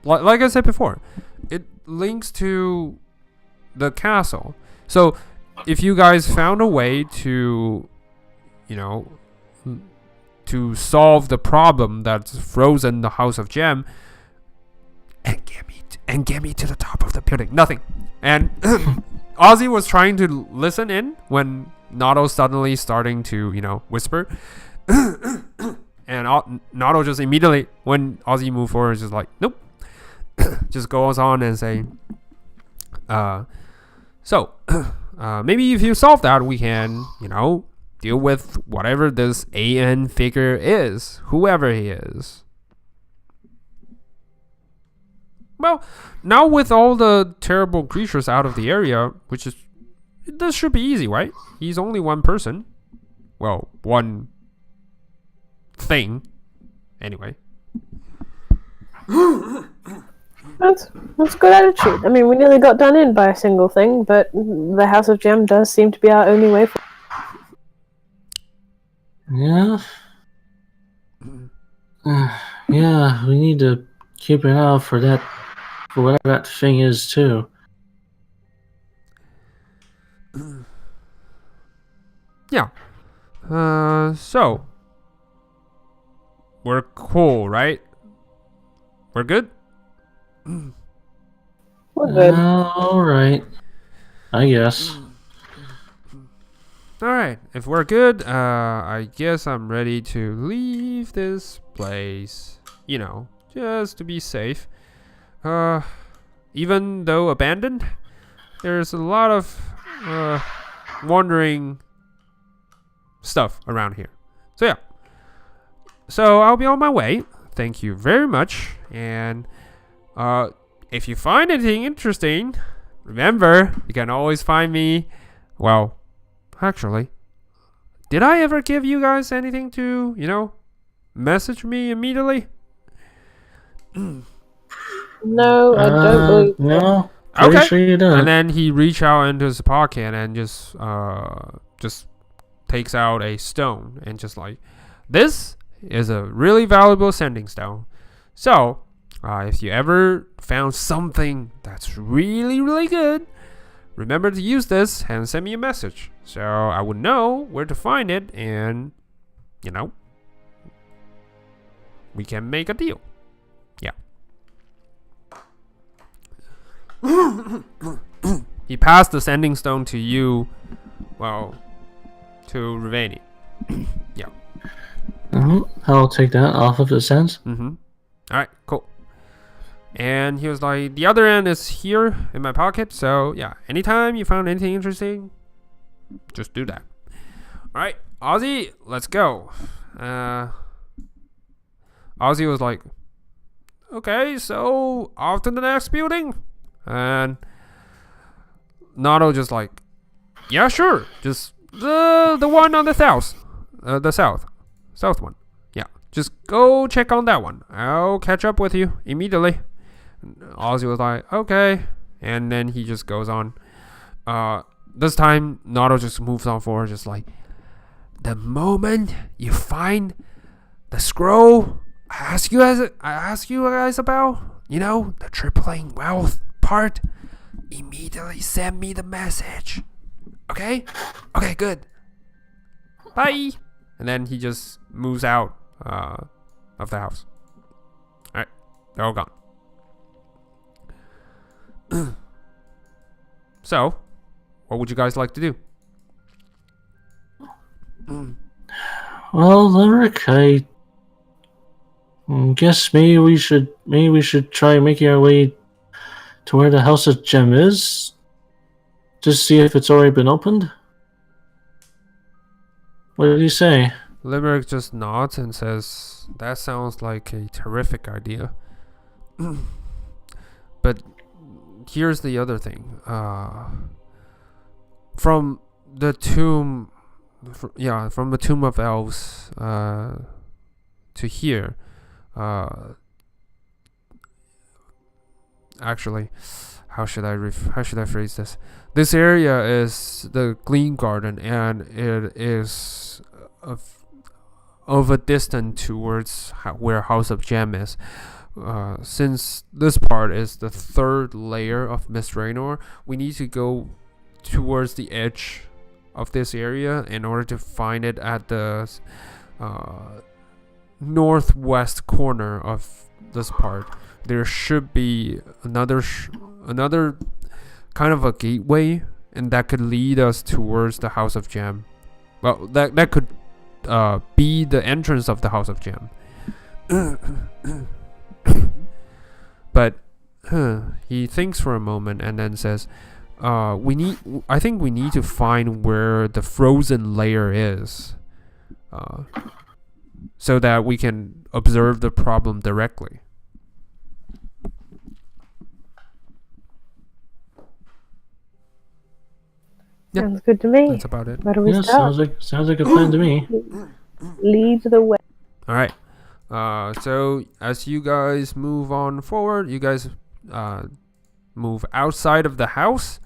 Like I said before, it links to the castle. So if you guys found a way to to solve the problem that's frozen the House of Gem, and get me to the top of the building. Nothing. And Ozzy was trying to listen in when Nato suddenly starting to whisper. And Nato just immediately, when Ozzy moved forward, is just like, nope. Just goes on and say, maybe if you solve that, we can, deal with whatever this AN figure is, whoever he is. Well, now with all the terrible creatures out of the area, this should be easy, right? He's only one person. Well, one thing. Anyway. That's good attitude. I mean, we nearly got done in by a single thing, but the House of Gem does seem to be our only way forward. Yeah. Yeah, we need to keep an eye out for whatever that thing is too. Yeah. So we're cool, right? We're good? We're good. Alright. I guess. Alright, if we're good, I guess I'm ready to leave this place. Just to be safe. Even though abandoned, there's a lot of wandering stuff around here. So yeah. So I'll be on my way. Thank you very much. And if you find anything interesting, remember, you can always find me. Well, actually, did I ever give you guys anything to, message me immediately? No, I don't believe so. No. Pretty sure you don't. And then he reached out into his pocket and just takes out a stone and just like, this is a really valuable sending stone. So, if you ever found something that's really, really good, remember to use this and send me a message. So I would know where to find it and, we can make a deal. Yeah. He passed the sending stone to you, to Ravani. Yeah. I'll take that off of the sense. Alright, cool. And he was like, the other end is here in my pocket. So yeah, anytime you found anything interesting, just do that. All right, Ozzy, let's go. Ozzy was like, okay, so off to the next building. And Nato just like, yeah, sure, just the one on the south one. Yeah, just go check on that one. I'll catch up with you immediately. Ozzy was like, okay, and then he just goes on. This time Nato just moves on forward, just like, the moment you find the scroll I ask you guys about, the tripling wealth part, immediately send me the message. Okay, good. Bye. And then he just moves out of the house. All right, they're all gone. So, what would you guys like to do? Well, Limerick, I guess maybe we should try making our way to where the House of Gem is. Just see if it's already been opened. What did you say? Limerick just nods and says, that sounds like a terrific idea. But here's the other thing. From the tomb of elves to here, actually, how should I phrase this? This area is the Gleam Garden, and it is of a distance towards where House of Gem is. Since this part is the third layer of Mist Raynor, we need to go towards the edge of this area in order to find it at the northwest corner of this part. There should be another kind of a gateway, and that could lead us towards the House of Gem. Well, that could be the entrance of the House of Gem. But he thinks for a moment and then says, I think we need to find where the frozen layer is, so that we can observe the problem directly. Yep. Sounds good to me. That's about it. Where do we start? Sounds like a plan to me. Lead the way. All right. So as you guys move on forward, you guys move outside of the house.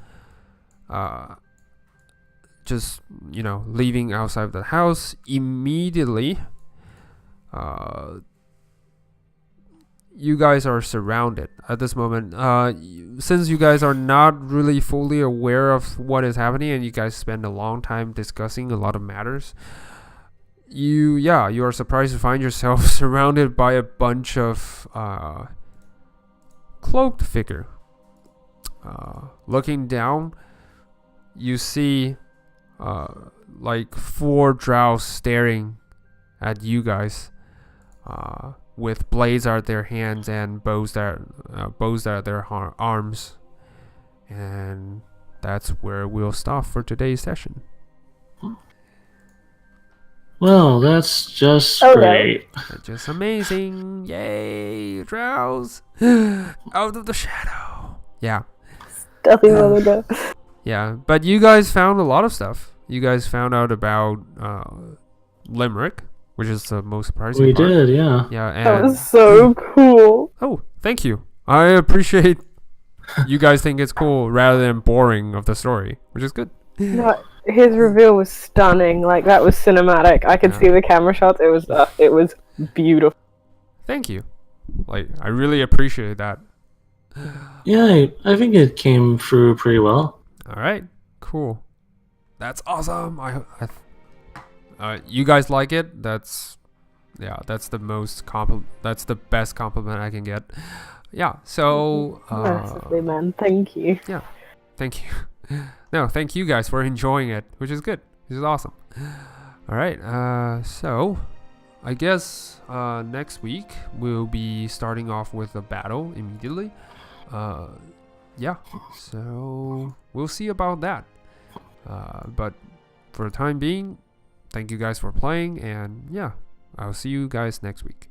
Just leaving outside of the house immediately. You guys are surrounded at this moment. Since you guys are not really fully aware of what is happening, and you guys spend a long time discussing a lot of matters, you are surprised to find yourself surrounded by a bunch of cloaked figure. Looking down, you see like 4 drows staring at you guys, with blades at their hands and bows at their arms. And that's where we'll stop for today's session. Well, that's just great. That's just amazing. Yay, drows out of the shadow. Yeah. Stealthy mother. Yeah, but you guys found a lot of stuff. You guys found out about Limerick, which is the most surprising part. We did, yeah. Yeah, and That was so cool. oh, thank you. I appreciate you guys think it's cool rather than boring of the story, which is good. No, his reveal was stunning. Like, that was cinematic. I could see the camera shots. It was beautiful. Thank you. Like, I really appreciate that. Yeah, I think it came through pretty well. All right, cool. That's awesome. You guys like it? That's the best compliment I can get. Yeah. So. Massively, man. Thank you. Yeah. Thank you. No, thank you guys for enjoying it, which is good. This is awesome. All right. So, I guess next week we'll be starting off with a battle immediately. Yeah, so we'll see about that. But for the time being, thank you guys for playing, and yeah, I'll see you guys next week.